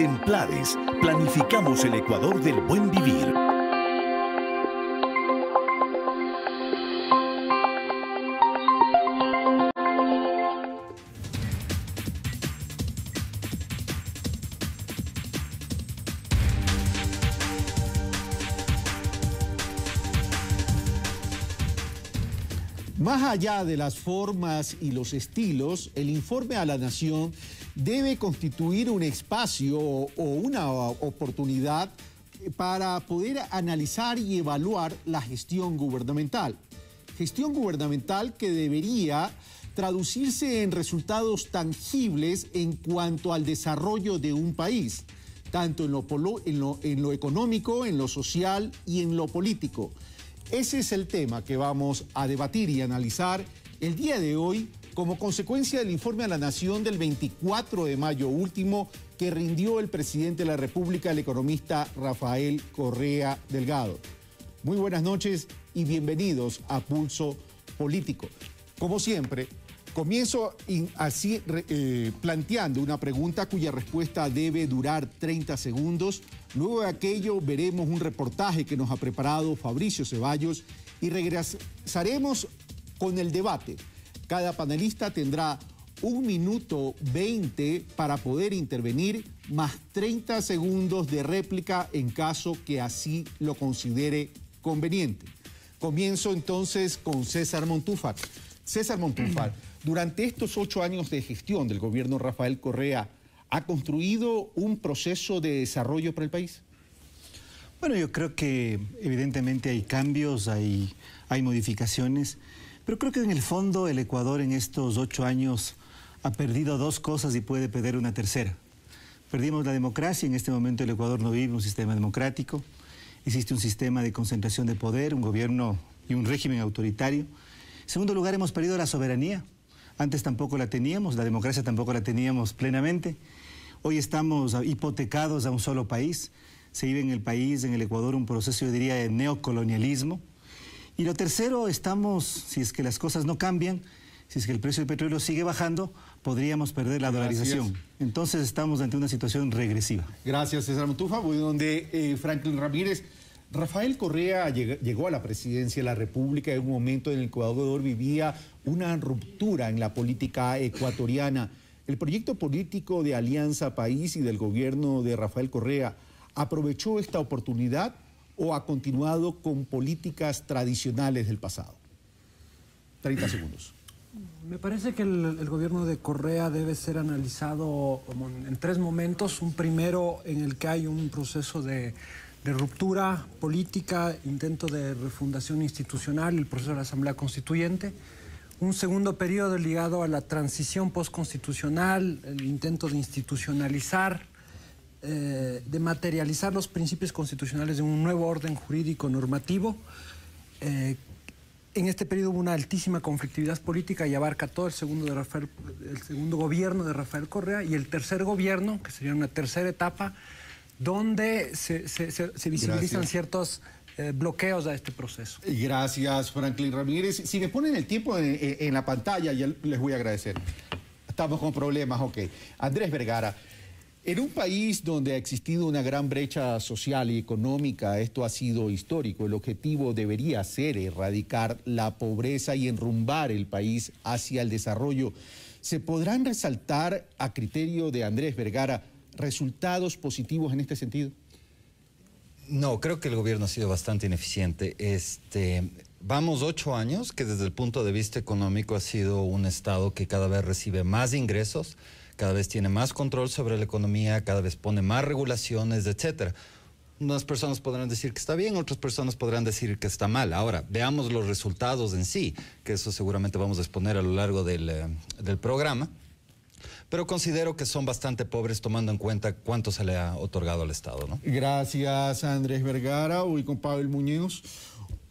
Semplades, planificamos el Ecuador del buen vivir. Más allá de las formas y los estilos, el informe a la Nación debe constituir un espacio o una oportunidad para poder analizar y evaluar la gestión gubernamental. Gestión gubernamental que debería traducirse en resultados tangibles en cuanto al desarrollo de un país, tanto en lo económico, en lo social y en lo político. Ese es el tema que vamos a debatir y analizar el día de hoy como consecuencia del informe a la Nación del 24 de mayo último que rindió el presidente de la República, el economista Rafael Correa Delgado. Muy buenas noches y bienvenidos a Pulso Político. Como siempre, comienzo así planteando una pregunta cuya respuesta debe durar 30 segundos. Luego de aquello veremos un reportaje que nos ha preparado Fabricio Ceballos y regresaremos con el debate. Cada panelista tendrá 1 minuto 20 para poder intervenir, más 30 segundos de réplica en caso que así lo considere conveniente. Comienzo entonces con César Montúfar. César Montúfar, durante estos 8 años de gestión del gobierno Rafael Correa, ¿ha construido un proceso de desarrollo para el país? Bueno, yo creo que evidentemente hay cambios, hay modificaciones, pero creo que en el fondo el Ecuador en estos 8 años ha perdido 2 cosas y puede perder una tercera. Perdimos la democracia, en este momento el Ecuador no vive un sistema democrático, existe un sistema de concentración de poder, un gobierno y un régimen autoritario. En segundo lugar, hemos perdido la soberanía. Antes tampoco la teníamos, la democracia tampoco la teníamos plenamente. Hoy estamos hipotecados a un solo país. Se vive en el país, en el Ecuador, un proceso, yo diría, de neocolonialismo. Y lo tercero, estamos, si es que las cosas no cambian, si es que el precio del petróleo sigue bajando, podríamos perder la dolarización. Entonces estamos ante una situación regresiva. Gracias, César Montúfar. Voy donde Franklin Ramírez. Rafael Correa llegó a la presidencia de la República en un momento en el que el Ecuador vivía una ruptura en la política ecuatoriana. ¿El proyecto político de Alianza País y del gobierno de Rafael Correa aprovechó esta oportunidad o ha continuado con políticas tradicionales del pasado? 30 segundos. Me parece que el gobierno de Correa debe ser analizado en 3 momentos. Un primero en el que hay un proceso de ruptura política, intento de refundación institucional, el proceso de la Asamblea Constituyente. Un segundo periodo ligado a la transición postconstitucional, el intento de institucionalizar, de materializar los principios constitucionales de un nuevo orden jurídico normativo. En este periodo hubo una altísima conflictividad política y abarca todo el segundo gobierno de Rafael Correa y el tercer gobierno, que sería una tercera etapa, donde se visibilizan ciertos bloqueos a este proceso. Gracias, Franklin Ramírez. Si me ponen el tiempo en la pantalla, ya les voy a agradecer. Estamos con problemas, ok. Andrés Vergara, en un país donde ha existido una gran brecha social y económica, esto ha sido histórico. El objetivo debería ser erradicar la pobreza y enrumbar el país hacia el desarrollo. ¿Se podrán resaltar, a criterio de Andrés Vergara, resultados positivos en este sentido? No, creo que el gobierno ha sido bastante ineficiente. Vamos 8 años que desde el punto de vista económico ha sido un Estado que cada vez recibe más ingresos, cada vez tiene más control sobre la economía, cada vez pone más regulaciones, etcétera. Unas personas podrán decir que está bien, otras personas podrán decir que está mal. Ahora, veamos los resultados en sí, que eso seguramente vamos a exponer a lo largo del programa. Pero considero que son bastante pobres tomando en cuenta cuánto se le ha otorgado al Estado, ¿no? Gracias, Andrés Vergara. Voy con Pavel Muñoz.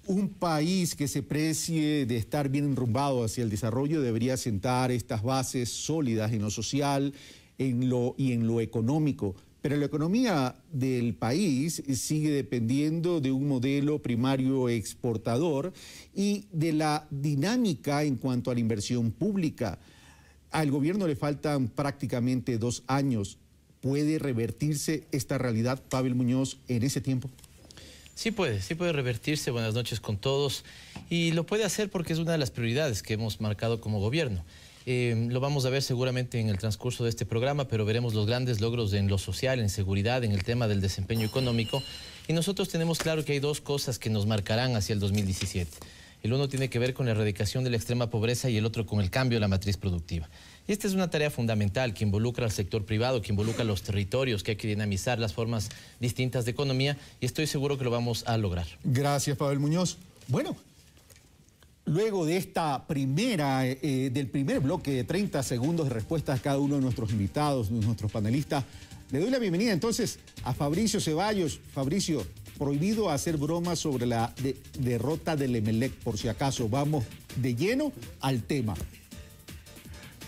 Un país que se precie de estar bien enrumbado hacia el desarrollo debería sentar estas bases sólidas en lo social y en lo económico. Pero la economía del país sigue dependiendo de un modelo primario exportador y de la dinámica en cuanto a la inversión pública. Al gobierno le faltan prácticamente 2 años. ¿Puede revertirse esta realidad, Pavel Muñoz, en ese tiempo? Sí puede revertirse. Buenas noches con todos. Y lo puede hacer porque es una de las prioridades que hemos marcado como gobierno. Lo vamos a ver seguramente en el transcurso de este programa, pero veremos los grandes logros en lo social, en seguridad, en el tema del desempeño económico. Y nosotros tenemos claro que hay dos cosas que nos marcarán hacia el 2017. El uno tiene que ver con la erradicación de la extrema pobreza y el otro con el cambio de la matriz productiva. Y esta es una tarea fundamental que involucra al sector privado, que involucra a los territorios, que hay que dinamizar las formas distintas de economía y estoy seguro que lo vamos a lograr. Gracias, Pavel Muñoz. Bueno, luego de esta del primer bloque de 30 segundos de respuesta a cada uno de nuestros invitados, de nuestros panelistas, le doy la bienvenida entonces a Fabricio Ceballos. Fabricio, prohibido hacer bromas sobre la derrota del Emelec, por si acaso. Vamos de lleno al tema.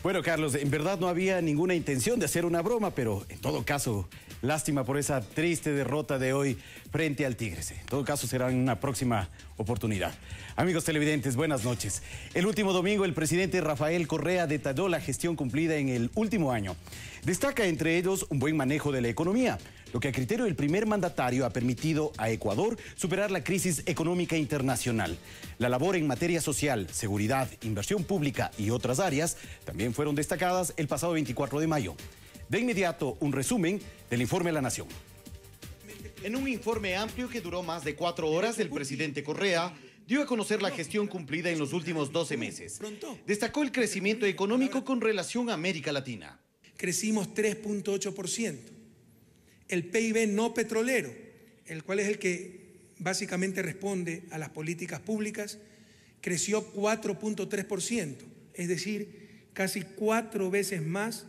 Bueno, Carlos, en verdad no había ninguna intención de hacer una broma, pero en todo caso, lástima por esa triste derrota de hoy frente al Tigres. En todo caso, será en una próxima oportunidad. Amigos televidentes, buenas noches. El último domingo, el presidente Rafael Correa detalló la gestión cumplida en el último año. Destaca entre ellos un buen manejo de la economía, lo que a criterio del primer mandatario ha permitido a Ecuador superar la crisis económica internacional. La labor en materia social, seguridad, inversión pública y otras áreas también fueron destacadas el pasado 24 de mayo. De inmediato, un resumen del informe de La Nación. En un informe amplio que duró más de 4 horas, el presidente Correa dio a conocer la gestión cumplida en los últimos 12 meses. Destacó el crecimiento económico con relación a América Latina. Crecimos 3.8%. El PIB no petrolero, el cual es el que básicamente responde a las políticas públicas, creció 4.3%, es decir, casi 4 veces más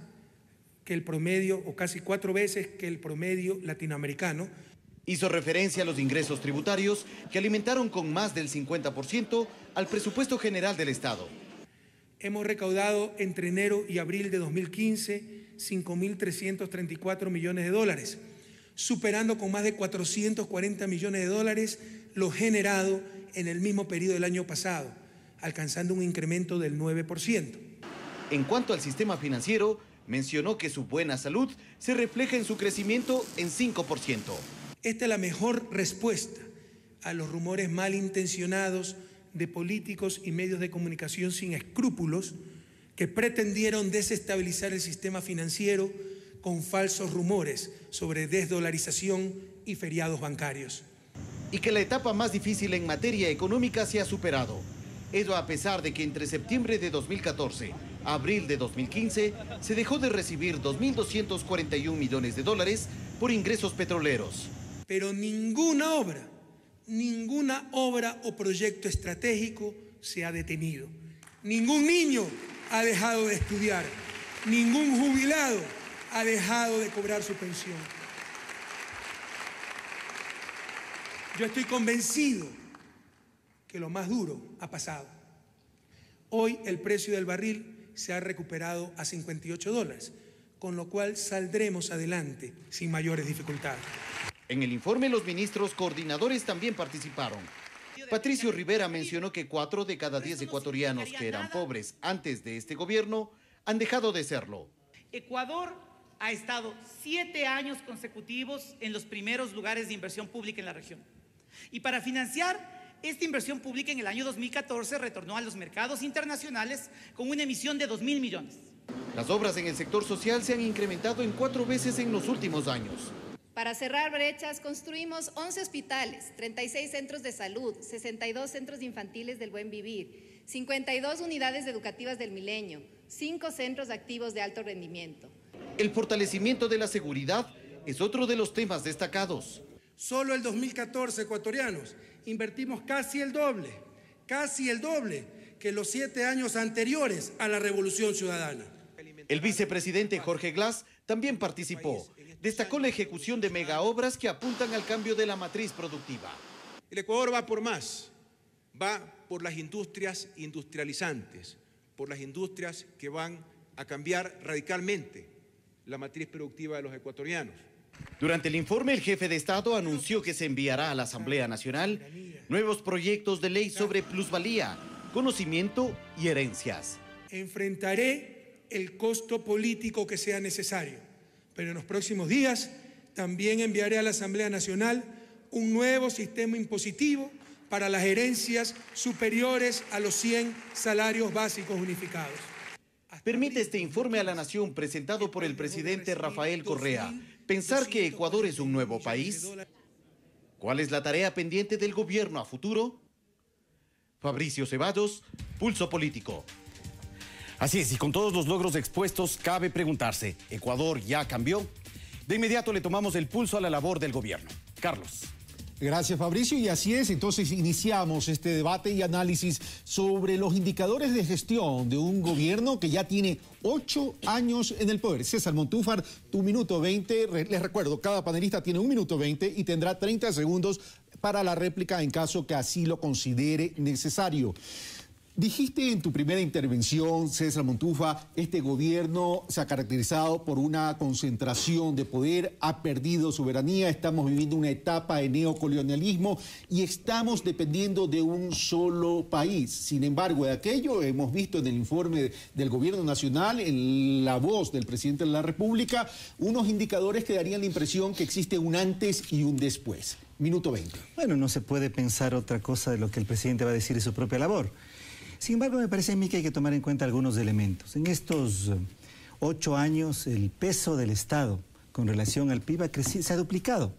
que el promedio, o casi 4 veces que el promedio latinoamericano. Hizo referencia a los ingresos tributarios que alimentaron con más del 50% al presupuesto general del Estado. Hemos recaudado entre enero y abril de 2015 $5.334 millones, superando con más de 440 millones de dólares lo generado en el mismo periodo del año pasado, alcanzando un incremento del 9%. En cuanto al sistema financiero, mencionó que su buena salud se refleja en su crecimiento en 5%. Esta es la mejor respuesta a los rumores malintencionados de políticos y medios de comunicación sin escrúpulos que pretendieron desestabilizar el sistema financiero con falsos rumores sobre desdolarización y feriados bancarios. Y que la etapa más difícil en materia económica se ha superado. Ello a pesar de que entre septiembre de 2014 a abril de 2015 se dejó de recibir $2.241 millones por ingresos petroleros. Pero ninguna obra o proyecto estratégico se ha detenido. Ningún niño ha dejado de estudiar. Ningún jubilado ha dejado de cobrar su pensión. Yo estoy convencido que lo más duro ha pasado. Hoy el precio del barril se ha recuperado a $58, con lo cual saldremos adelante sin mayores dificultades. En el informe, los ministros coordinadores también participaron. Patricio Rivera mencionó que 4 de cada 10 ecuatorianos que eran pobres antes de este gobierno han dejado de serlo. Ecuador ha estado 7 años consecutivos en los primeros lugares de inversión pública en la región. Y para financiar esta inversión pública en el año 2014 retornó a los mercados internacionales con una emisión de 2.000 millones. Las obras en el sector social se han incrementado en 4 veces en los últimos años. Para cerrar brechas, construimos 11 hospitales, 36 centros de salud, 62 centros infantiles del buen vivir, 52 unidades educativas del milenio, 5 centros activos de alto rendimiento. El fortalecimiento de la seguridad es otro de los temas destacados. Solo el 2014, ecuatorianos, invertimos casi el doble que los 7 años anteriores a la Revolución Ciudadana. El vicepresidente Jorge Glass también participó. Destacó la ejecución de megaobras que apuntan al cambio de la matriz productiva. El Ecuador va por más, va por las industrias industrializantes, por las industrias que van a cambiar radicalmente la matriz productiva de los ecuatorianos. Durante el informe, el jefe de Estado anunció que se enviará a la Asamblea Nacional nuevos proyectos de ley sobre plusvalía, conocimiento y herencias. Enfrentaré el costo político que sea necesario Pero en los próximos días también enviaré a la Asamblea Nacional un nuevo sistema impositivo para las herencias superiores a los 100 salarios básicos unificados. Permite este informe a la Nación presentado por el presidente Rafael Correa pensar que Ecuador es un nuevo país. ¿Cuál es la tarea pendiente del gobierno a futuro? Fabricio Ceballos, Pulso Político. Así es, y con todos los logros expuestos, cabe preguntarse, ¿Ecuador ya cambió? De inmediato le tomamos el pulso a la labor del gobierno. Carlos. Gracias, Fabricio, y así es, entonces iniciamos este debate y análisis sobre los indicadores de gestión de un gobierno que ya tiene 8 años en el poder. César Montúfar, tu minuto 20, les recuerdo, cada panelista tiene 1 minuto 20 y tendrá 30 segundos para la réplica en caso que así lo considere necesario. Dijiste en tu primera intervención, César Montúfar, este gobierno se ha caracterizado por una concentración de poder, ha perdido soberanía, estamos viviendo una etapa de neocolonialismo y estamos dependiendo de un solo país. Sin embargo, de aquello hemos visto en el informe del gobierno nacional, en la voz del presidente de la República, unos indicadores que darían la impresión que existe un antes y un después. Minuto 20. Bueno, no se puede pensar otra cosa de lo que el presidente va a decir de su propia labor. Sin embargo, me parece a mí que hay que tomar en cuenta algunos elementos. En estos 8 años, el peso del Estado con relación al PIB se ha duplicado.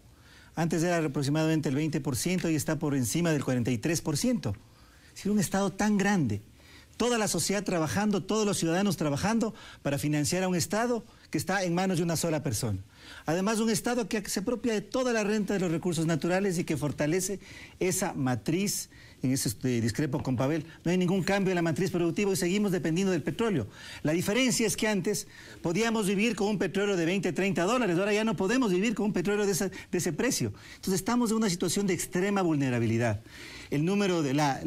Antes era aproximadamente el 20% y está por encima del 43%. Es un Estado tan grande, toda la sociedad trabajando, todos los ciudadanos trabajando para financiar a un Estado que está en manos de una sola persona. Además, un Estado que se apropia de toda la renta de los recursos naturales y que fortalece esa matriz. En eso discrepo con Pavel, no hay ningún cambio en la matriz productiva y seguimos dependiendo del petróleo. La diferencia es que antes podíamos vivir con un petróleo de 20, 30 dólares, ahora ya no podemos vivir con un petróleo de ese precio. Entonces estamos en una situación de extrema vulnerabilidad. El número de la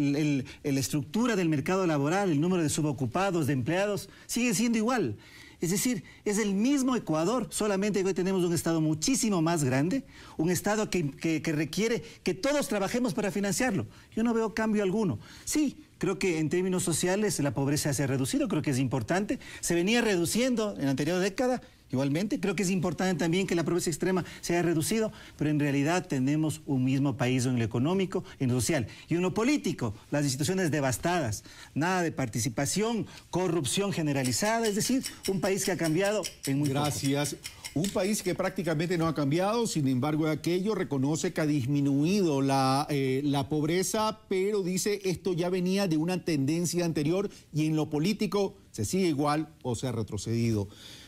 estructura del mercado laboral, el número de subocupados, de empleados, sigue siendo igual. Es decir, es el mismo Ecuador, solamente que hoy tenemos un Estado muchísimo más grande, un Estado que requiere que todos trabajemos para financiarlo. Yo no veo cambio alguno. Sí, creo que en términos sociales la pobreza se ha reducido, creo que es importante. Se venía reduciendo en la anterior década. Igualmente, creo que es importante también que la pobreza extrema se haya reducido, pero en realidad tenemos un mismo país en lo económico, en lo social. Y en lo político, las instituciones devastadas, nada de participación, corrupción generalizada, es decir, un país que ha cambiado en muy poco. Gracias. Un país que prácticamente no ha cambiado, sin embargo, aquello reconoce que ha disminuido la pobreza, pero dice esto ya venía de una tendencia anterior y en lo político se sigue igual o se ha retrocedido.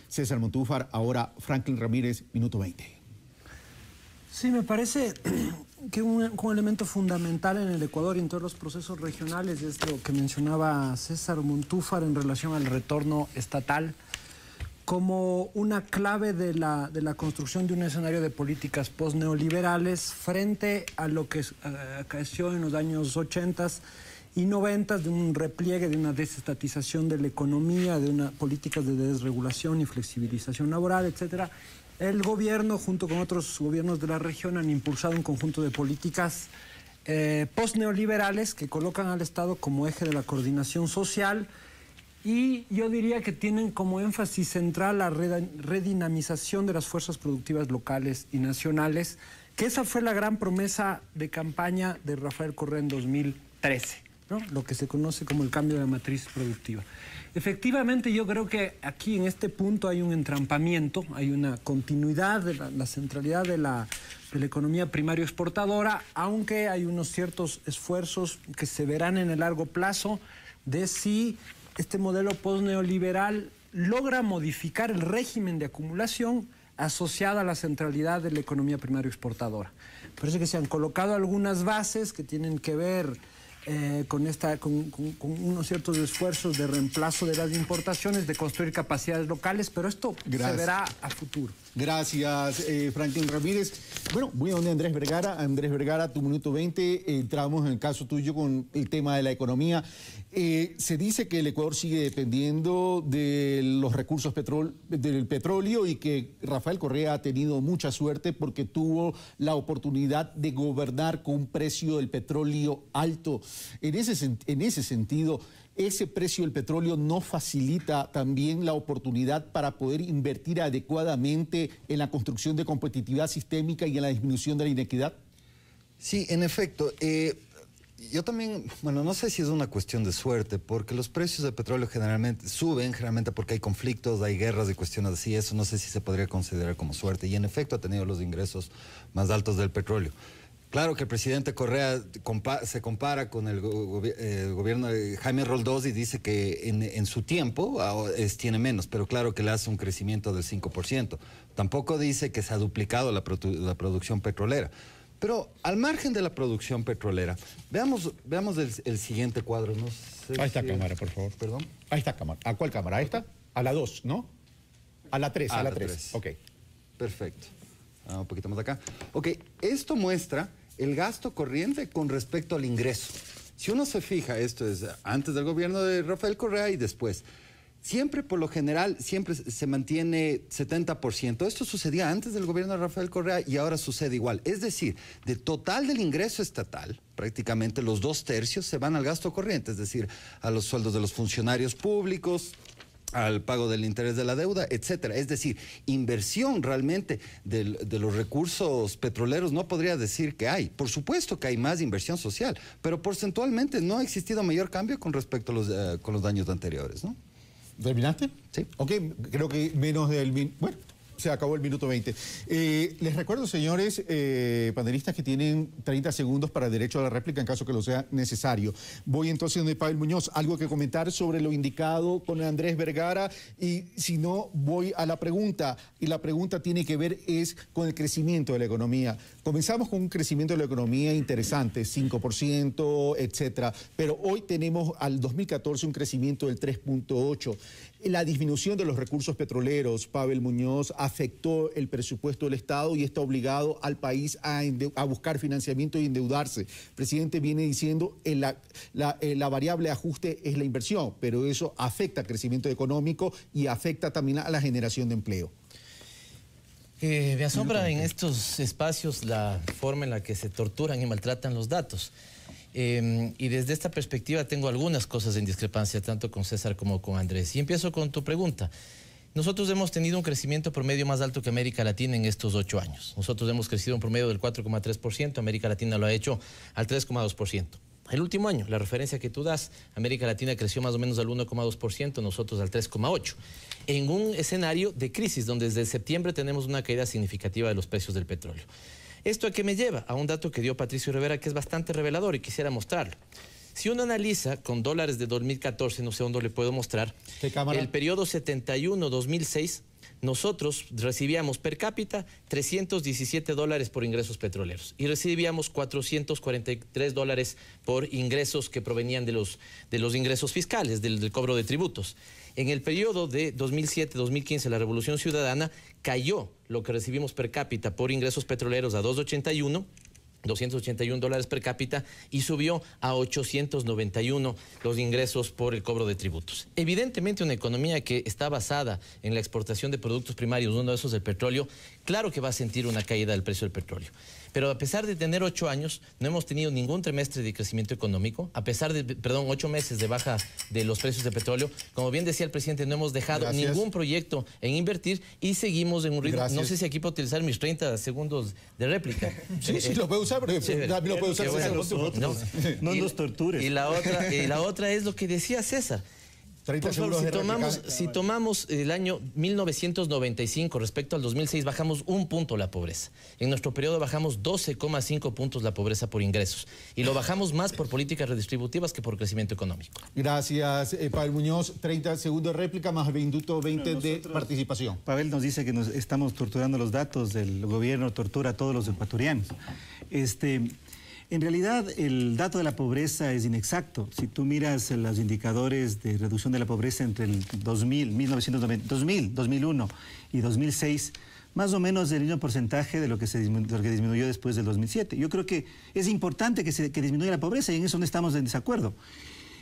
César Montúfar, ahora Franklin Ramírez, minuto 20. Sí, me parece que un elemento fundamental en el Ecuador y en todos los procesos regionales es lo que mencionaba César Montúfar en relación al retorno estatal como una clave de la construcción de un escenario de políticas post-neoliberales frente a lo que acaeció en los años 80 y 90 de un repliegue, de una desestatización de la economía, de una política de desregulación y flexibilización laboral, etcétera. El gobierno, junto con otros gobiernos de la región, han impulsado un conjunto de políticas post-neoliberales que colocan al Estado como eje de la coordinación social y yo diría que tienen como énfasis central la redinamización de las fuerzas productivas locales y nacionales, que esa fue la gran promesa de campaña de Rafael Correa en 2013. ¿no? Lo que se conoce como el cambio de matriz productiva. Efectivamente, yo creo que aquí en este punto hay un entrampamiento, hay una continuidad de la centralidad de la economía primario exportadora, aunque hay unos ciertos esfuerzos que se verán en el largo plazo de si este modelo post-neoliberal logra modificar el régimen de acumulación asociado a la centralidad de la economía primario exportadora. Parece que se han colocado algunas bases que tienen que ver con unos ciertos esfuerzos de reemplazo de las importaciones, de construir capacidades locales, pero esto se verá a futuro. Gracias, Franklin Ramírez. Bueno, voy a donde Andrés Vergara. Andrés Vergara, tu minuto 20. Entramos en el caso tuyo con el tema de la economía. Se dice que el Ecuador sigue dependiendo de los recursos del petróleo y que Rafael Correa ha tenido mucha suerte porque tuvo la oportunidad de gobernar con un precio del petróleo alto. En ese sentido, ¿ese precio del petróleo no facilita también la oportunidad para poder invertir adecuadamente en la construcción de competitividad sistémica y en la disminución de la inequidad? Sí, en efecto. Yo también, bueno, no sé si es una cuestión de suerte, porque los precios del petróleo generalmente suben, porque hay conflictos, hay guerras y cuestiones así. Eso no sé si se podría considerar como suerte. Y en efecto ha tenido los ingresos más altos del petróleo. Claro que el presidente Correa se compara con el gobierno de Jaime Roldós y dice que en su tiempo tiene menos, pero claro que le hace un crecimiento del 5%. Tampoco dice que se ha duplicado la producción petrolera. Pero al margen de la producción petrolera, veamos el siguiente cuadro. No sé a esta cámara, por favor. ¿Perdón? A esta cámara. ¿A cuál cámara? ¿A esta? A la 2, ¿no? A la 3, a la 3. Ok. Perfecto. Un poquito más acá. Ok, esto muestra el gasto corriente con respecto al ingreso. Si uno se fija, esto es antes del gobierno de Rafael Correa y después. Siempre, por lo general, siempre se mantiene 70%. Esto sucedía antes del gobierno de Rafael Correa y ahora sucede igual. Es decir, de total del ingreso estatal, prácticamente los 2/3 se van al gasto corriente, es decir, a los sueldos de los funcionarios públicos, al pago del interés de la deuda, etcétera. Es decir, inversión realmente de los recursos petroleros no podría decir que hay. Por supuesto que hay más inversión social, pero porcentualmente no ha existido mayor cambio con respecto a con los años anteriores, ¿no? ¿Terminaste? Sí. Ok, creo que menos del... Bueno, se acabó el minuto 20. Les recuerdo, señores panelistas, que tienen 30 segundos para el derecho a la réplica en caso que lo sea necesario. Voy entonces donde Pavel Muñoz. ¿Algo que comentar sobre lo indicado con Andrés Vergara? Y si no, voy a la pregunta. Y la pregunta tiene que ver con el crecimiento de la economía. Comenzamos con un crecimiento de la economía interesante, 5%, etcétera. Pero hoy tenemos al 2014 un crecimiento del 3.8%. La disminución de los recursos petroleros, Pavel Muñoz, afectó el presupuesto del Estado y está obligado al país a buscar financiamiento y endeudarse. El presidente viene diciendo que la variable ajuste es la inversión, pero eso afecta al crecimiento económico y afecta también a la generación de empleo. Me asombra en estos espacios la forma en la que se torturan y maltratan los datos. Y desde esta perspectiva tengo algunas cosas en discrepancia, tanto con César como con Andrés. Y empiezo con tu pregunta. Nosotros hemos tenido un crecimiento promedio más alto que América Latina en estos 8 años. Nosotros hemos crecido un promedio del 4,3%, América Latina lo ha hecho al 3,2%. El último año, la referencia que tú das, América Latina creció más o menos al 1,2%, nosotros al 3,8%. En un escenario de crisis, donde desde septiembre tenemos una caída significativa de los precios del petróleo. ¿Esto a qué me lleva? A un dato que dio Patricio Rivera que es bastante revelador y quisiera mostrarlo. Si uno analiza con dólares de 2014, no sé dónde le puedo mostrar, el periodo 71-2006, nosotros recibíamos per cápita $317 por ingresos petroleros y recibíamos $443 por ingresos que provenían de los ingresos fiscales, del cobro de tributos. En el periodo de 2007-2015, la Revolución Ciudadana, cayó lo que recibimos per cápita por ingresos petroleros a $281 per cápita y subió a 891 los ingresos por el cobro de tributos. Evidentemente una economía que está basada en la exportación de productos primarios, uno de esos el petróleo, claro que va a sentir una caída del precio del petróleo. Pero a pesar de tener 8 años, no hemos tenido ningún trimestre de crecimiento económico, a pesar de, 8 meses de baja de los precios de petróleo. Como bien decía el presidente, no hemos dejado ningún proyecto en invertir y seguimos en un ritmo. No sé si aquí puedo utilizar mis 30 segundos de réplica. Sí, lo puedo usar, pero también lo puedo usar. No nos tortures. Y la otra es lo que decía César. Por favor, si tomamos el año 1995 respecto al 2006, bajamos 1 punto la pobreza. En nuestro periodo bajamos 12,5 puntos la pobreza por ingresos. Y lo bajamos más por políticas redistributivas que por crecimiento económico. Gracias, Pavel Muñoz. 30 segundos de réplica más minuto 20 de participación. Pavel nos dice que nos estamos torturando los datos, del gobierno tortura a todos los ecuatorianos. En realidad, el dato de la pobreza es inexacto. Si tú miras los indicadores de reducción de la pobreza entre el 2001 y 2006, más o menos el mismo porcentaje de lo que disminuyó después del 2007. Yo creo que es importante que disminuya la pobreza y en eso no estamos en desacuerdo.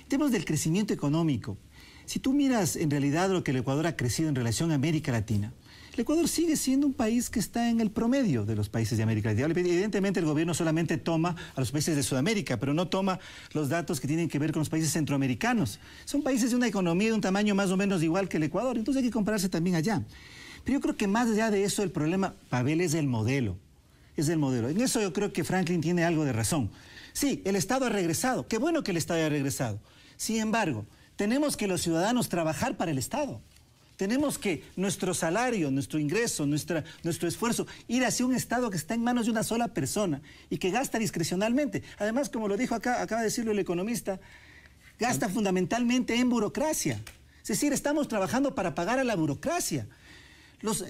En temas del crecimiento económico, si tú miras en realidad lo que el Ecuador ha crecido en relación a América Latina, el Ecuador sigue siendo un país que está en el promedio de los países de América Latina. Evidentemente el gobierno solamente toma a los países de Sudamérica, pero no toma los datos que tienen que ver con los países centroamericanos. Son países de una economía de un tamaño más o menos igual que el Ecuador, entonces hay que compararse también allá. Pero yo creo que más allá de eso, el problema, Pavel, es el modelo. Es el modelo. En eso yo creo que Franklin tiene algo de razón. Sí, el Estado ha regresado. Qué bueno que el Estado haya regresado. Sin embargo, tenemos que los ciudadanos trabajar para el Estado. Tenemos que nuestro salario, nuestro ingreso, nuestro esfuerzo, ir hacia un Estado que está en manos de una sola persona y que gasta discrecionalmente. Además, como lo dijo acá, acaba de decirlo el economista, gasta fundamentalmente en burocracia. Es decir, estamos trabajando para pagar a la burocracia.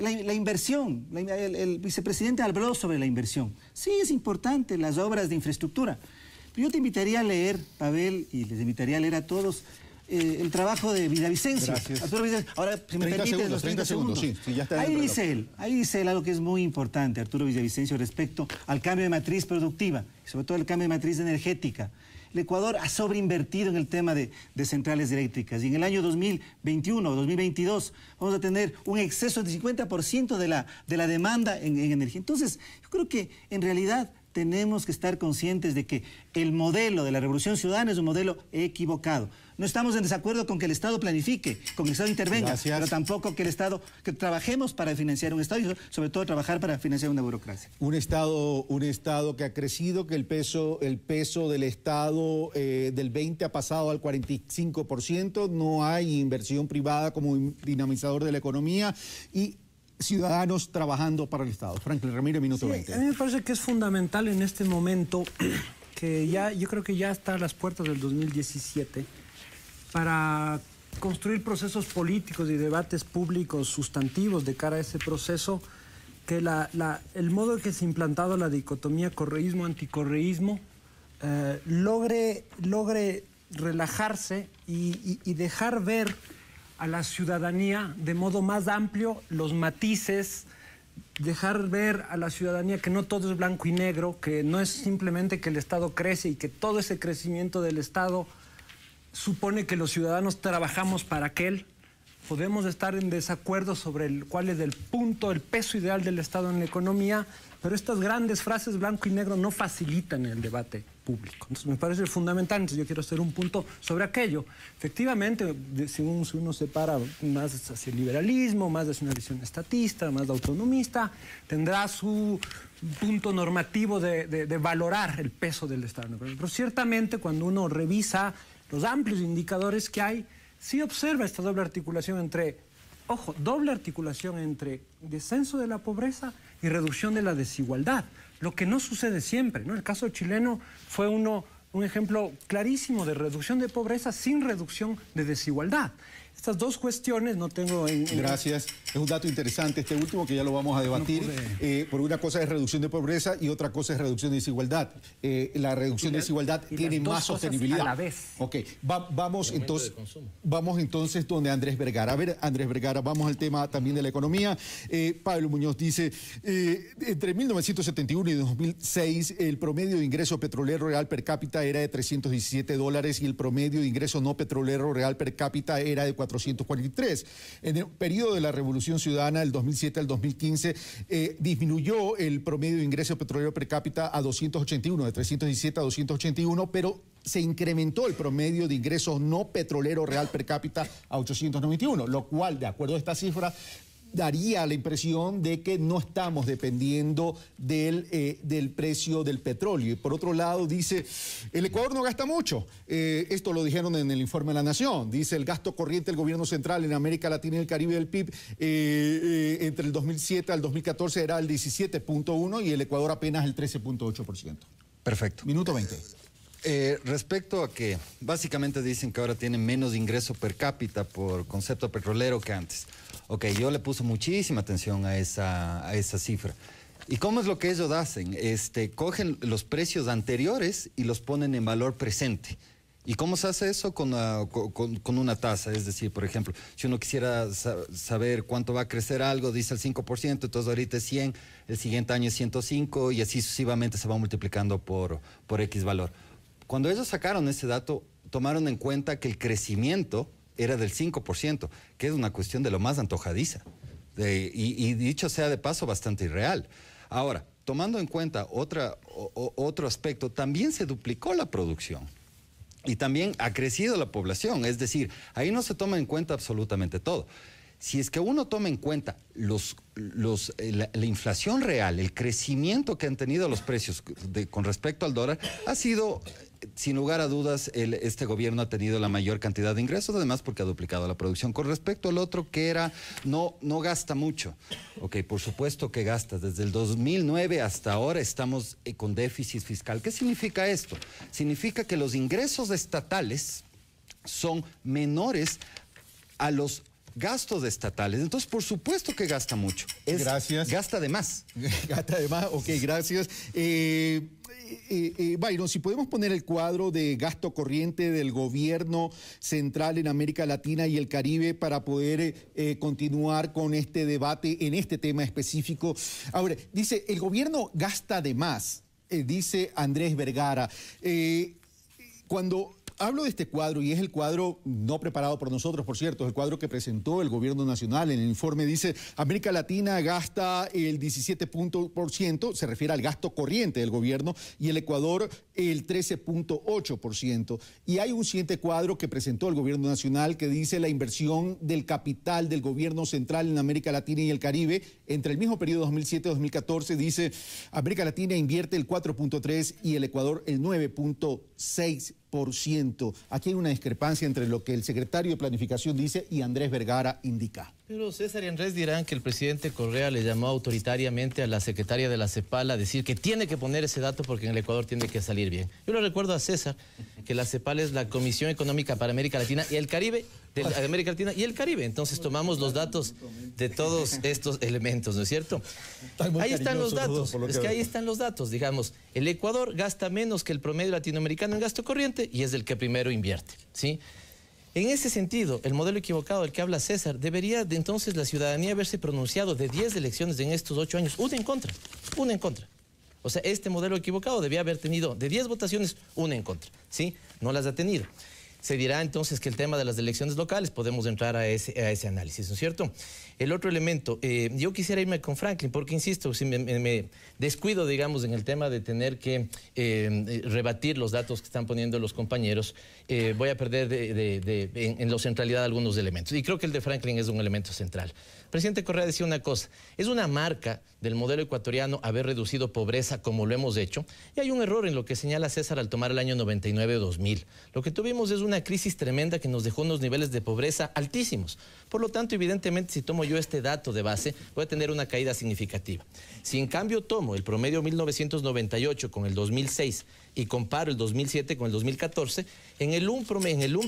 La inversión, el vicepresidente habló sobre la inversión. Sí, es importante, las obras de infraestructura. Pero yo te invitaría a leer, Pavel, y les invitaría a leer a todos, el trabajo de Villavicencio. Arturo Villavicencio. Ahora, si me permite, los 30 segundos. Sí, ya está. Ahí dice él algo que es muy importante, Arturo Villavicencio, respecto al cambio de matriz productiva, y sobre todo el cambio de matriz energética. El Ecuador ha sobreinvertido en el tema de centrales eléctricas y en el año 2021 o 2022 vamos a tener un exceso del 50% de la demanda en energía. Entonces, yo creo que en realidad tenemos que estar conscientes de que el modelo de la Revolución Ciudadana es un modelo equivocado. No estamos en desacuerdo con que el Estado planifique, con que el Estado intervenga, pero tampoco que que trabajemos para financiar un Estado y sobre todo trabajar para financiar una burocracia. Un Estado que ha crecido, que el peso del Estado del 20 ha pasado al 45%, no hay inversión privada como dinamizador de la economía y ciudadanos trabajando para el Estado. Franklin Ramírez, minuto 20. A mí me parece que es fundamental en este momento que yo creo que ya está a las puertas del 2017 para construir procesos políticos y debates públicos sustantivos de cara a ese proceso, que el modo en que se ha implantado la dicotomía correísmo-anticorreísmo logre relajarse y dejar ver a la ciudadanía de modo más amplio los matices, dejar ver a la ciudadanía que no todo es blanco y negro, que no es simplemente que el Estado crece y que todo ese crecimiento del Estado supone que los ciudadanos trabajamos para aquel. Podemos estar en desacuerdo sobre cuál es el peso ideal del Estado en la economía, pero estas grandes frases blanco y negro no facilitan el debate público. Entonces me parece fundamental, entonces yo quiero hacer un punto sobre aquello. Efectivamente, si uno se para más hacia el liberalismo, más hacia una visión estatista, más autonomista, tendrá su punto normativo de valorar el peso del Estado. Pero ciertamente cuando uno revisa los amplios indicadores que hay, sí observa esta doble articulación entre descenso de la pobreza y reducción de la desigualdad, lo que no sucede siempre, ¿no? El caso chileno fue un ejemplo clarísimo de reducción de pobreza sin reducción de desigualdad. Estas dos cuestiones no tengo Gracias. Es un dato interesante este último que ya lo vamos a debatir. Por una cosa es reducción de pobreza y otra cosa es reducción de desigualdad. La reducción de desigualdad tiene más sostenibilidad. A la vez. Ok, vamos entonces donde Andrés Vergara. A ver, Andrés Vergara, vamos al tema también de la economía. Pablo Muñoz dice, entre 1971 y 2006 el promedio de ingreso petrolero real per cápita era de $317 y el promedio de ingreso no petrolero real per cápita era de 443. En el periodo de la Revolución Ciudadana, del 2007 al 2015, disminuyó el promedio de ingreso petrolero per cápita a 281, de 317 a 281, pero se incrementó el promedio de ingresos no petrolero real per cápita a 891, lo cual, de acuerdo a esta cifra, daría la impresión de que no estamos dependiendo del precio del petróleo. Y por otro lado, dice, el Ecuador no gasta mucho. Esto lo dijeron en el informe de La Nación. Dice, el gasto corriente del gobierno central en América Latina y el Caribe del PIB entre el 2007 al 2014 era el 17.1 y el Ecuador apenas el 13.8%. Perfecto. Minuto 20. Respecto a que básicamente dicen que ahora tienen menos ingreso per cápita por concepto petrolero que antes. Ok, yo le puse muchísima atención a esa cifra. ¿Y cómo es lo que ellos hacen? Cogen los precios anteriores y los ponen en valor presente. ¿Y cómo se hace eso? Con una tasa. Es decir, por ejemplo, si uno quisiera saber cuánto va a crecer algo, dice el 5%, entonces ahorita es 100, el siguiente año es 105 y así sucesivamente se va multiplicando por X valor. Cuando ellos sacaron ese dato, tomaron en cuenta que el crecimiento era del 5%, que es una cuestión de lo más antojadiza. y dicho sea de paso, bastante irreal. Ahora, tomando en cuenta otro aspecto, también se duplicó la producción. Y también ha crecido la población, es decir, ahí no se toma en cuenta absolutamente todo. Si es que uno toma en cuenta la inflación real, el crecimiento que han tenido los precios con respecto al dólar, ha sido, sin lugar a dudas, este gobierno ha tenido la mayor cantidad de ingresos, además porque ha duplicado la producción. Con respecto al otro, que era, no gasta mucho. Ok, por supuesto que gasta. Desde el 2009 hasta ahora estamos con déficit fiscal. ¿Qué significa esto? Significa que los ingresos estatales son menores a los gastos estatales. Entonces, por supuesto que gasta mucho. Gracias. Gasta de más. Gasta de más, ok, gracias. Byron, si podemos poner el cuadro de gasto corriente del gobierno central en América Latina y el Caribe para poder continuar con este debate en este tema específico. Ahora, dice, el gobierno gasta de más, dice Andrés Vergara. Cuando hablo de este cuadro, y es el cuadro no preparado por nosotros, por cierto, es el cuadro que presentó el gobierno nacional en el informe, dice, América Latina gasta el 17%, se refiere al gasto corriente del gobierno, y el Ecuador el 13.8%. Y hay un siguiente cuadro que presentó el gobierno nacional que dice la inversión del capital del gobierno central en América Latina y el Caribe, entre el mismo periodo 2007-2014, dice, América Latina invierte el 4.3% y el Ecuador el 9.6%. Aquí hay una discrepancia entre lo que el secretario de Planificación dice y Andrés Vergara indica. Pero César y Andrés dirán que el presidente Correa le llamó autoritariamente a la secretaria de la CEPAL a decir que tiene que poner ese dato porque en el Ecuador tiene que salir bien. Yo le recuerdo a César que la CEPAL es la Comisión Económica para América Latina y el Caribe, de América Latina y el Caribe. Entonces tomamos los datos de todos estos elementos, ¿no es cierto? Ahí están los datos, es que ahí están los datos, digamos. El Ecuador gasta menos que el promedio latinoamericano en gasto corriente y es el que primero invierte, ¿sí? En ese sentido, el modelo equivocado del que habla César, debería de entonces la ciudadanía haberse pronunciado de 10 elecciones en estos 8 años, una en contra. O sea, este modelo equivocado debía haber tenido de 10 votaciones, una en contra, ¿sí? No las ha tenido. Se dirá entonces que el tema de las elecciones locales, podemos entrar a ese análisis, ¿no es cierto? El otro elemento, yo quisiera irme con Franklin, porque insisto, si me descuido, digamos, en el tema de tener que rebatir los datos que están poniendo los compañeros, voy a perder en la centralidad algunos elementos. Y creo que el de Franklin es un elemento central. El presidente Correa decía una cosa, es una marca del modelo ecuatoriano haber reducido pobreza como lo hemos hecho, y hay un error en lo que señala César al tomar el año 99 o 2000. Lo que tuvimos es una crisis tremenda que nos dejó unos niveles de pobreza altísimos. Por lo tanto, evidentemente, si tomo yo este dato de base, voy a tener una caída significativa. Si en cambio tomo el promedio 1998 con el 2006 y comparo el 2007 con el 2014, en el un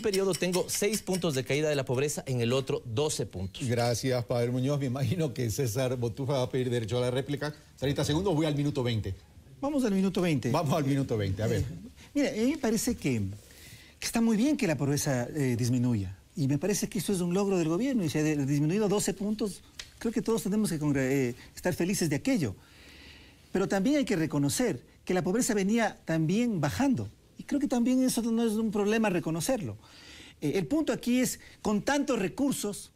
periodo tengo 6 puntos de caída de la pobreza, en el otro 12 puntos. Gracias, Padre Muñoz. Me imagino que César Botufa va a pedir derecho a la réplica. 30 segundos, voy al minuto 20. Vamos al minuto 20. Vamos al minuto 20, a ver. Mira, a mí me parece que está muy bien que la pobreza disminuya. Y me parece que eso es un logro del gobierno. Y se ha disminuido 12 puntos. Creo que todos tenemos que estar felices de aquello. Pero también hay que reconocer que la pobreza venía también bajando. Y creo que también eso no es un problema reconocerlo. El punto aquí es, con tantos recursos,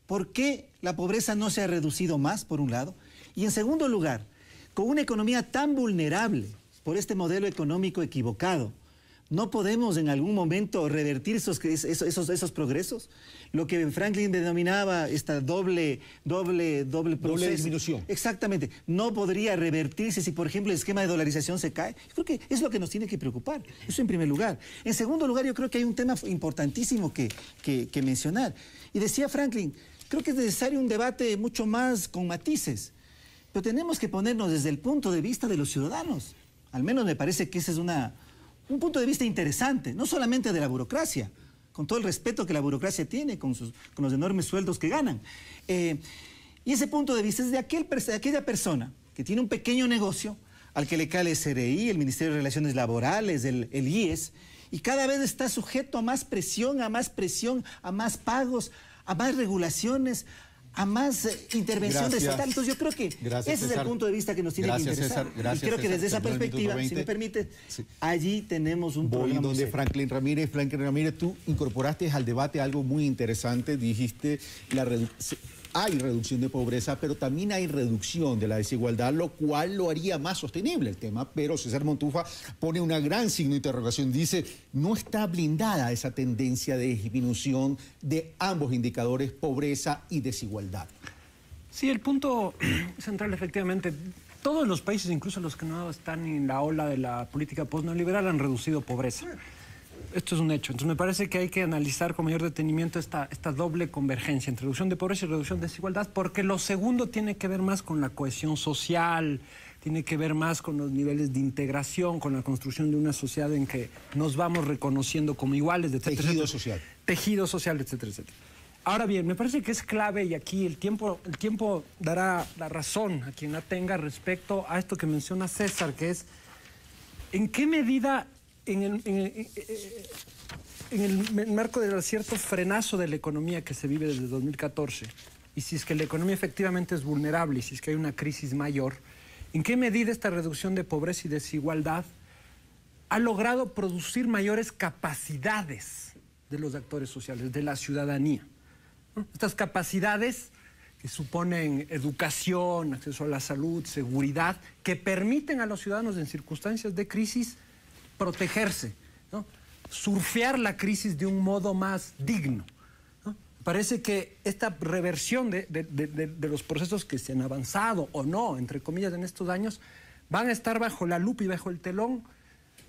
¿por qué la pobreza no se ha reducido más, por un lado? Y en segundo lugar, con una economía tan vulnerable por este modelo económico equivocado, ¿no podemos en algún momento revertir esos progresos? Lo que Franklin denominaba esta doble proceso. Doble disminución. Exactamente. No podría revertirse si, por ejemplo, el esquema de dolarización se cae. Yo creo que es lo que nos tiene que preocupar. Eso en primer lugar. En segundo lugar, yo creo que hay un tema importantísimo que mencionar. Y decía Franklin, creo que es necesario un debate mucho más con matices. Pero tenemos que ponernos desde el punto de vista de los ciudadanos. Al menos me parece que ese es un punto de vista interesante, no solamente de la burocracia, con todo el respeto que la burocracia tiene, con los enormes sueldos que ganan. Y ese punto de vista es de aquella persona que tiene un pequeño negocio, al que le cae el SRI, el Ministerio de Relaciones Laborales, el IES, y cada vez está sujeto a más presión, a más pagos, a más regulaciones, a más intervención estatal. Entonces yo creo que ese es el punto de vista que nos tiene que interesar. Y creo que desde esa perspectiva, si me permite, allí tenemos un problema. Voy donde Franklin Ramírez. Franklin Ramírez, tú incorporaste al debate algo muy interesante. Dijiste hay reducción de pobreza, pero también hay reducción de la desigualdad, lo cual lo haría más sostenible el tema. Pero César Montúfar pone una gran signo de interrogación. Dice, no está blindada esa tendencia de disminución de ambos indicadores, pobreza y desigualdad. Sí, el punto central, efectivamente, todos los países, incluso los que no están en la ola de la política postneoliberal, han reducido pobreza. Esto es un hecho. Entonces me parece que hay que analizar con mayor detenimiento esta doble convergencia entre reducción de pobreza y reducción de desigualdad, porque lo segundo tiene que ver más con la cohesión social, tiene que ver más con los niveles de integración, con la construcción de una sociedad en que nos vamos reconociendo como iguales, etcétera. Tejido social. Tejido social, etcétera, etcétera. Ahora bien, me parece que es clave, y aquí el tiempo dará la razón a quien la tenga respecto a esto que menciona César, que es en qué medida en el marco del cierto frenazo de la economía que se vive desde 2014, y si es que la economía efectivamente es vulnerable y si es que hay una crisis mayor, ¿en qué medida esta reducción de pobreza y desigualdad ha logrado producir mayores capacidades de los actores sociales, de la ciudadanía? ¿No? Estas capacidades que suponen educación, acceso a la salud, seguridad, que permiten a los ciudadanos en circunstancias de crisis protegerse, ¿no? Surfear la crisis de un modo más digno, ¿no? Parece que esta reversión de los procesos que se han avanzado o no, entre comillas, en estos años, van a estar bajo la lupa y bajo el telón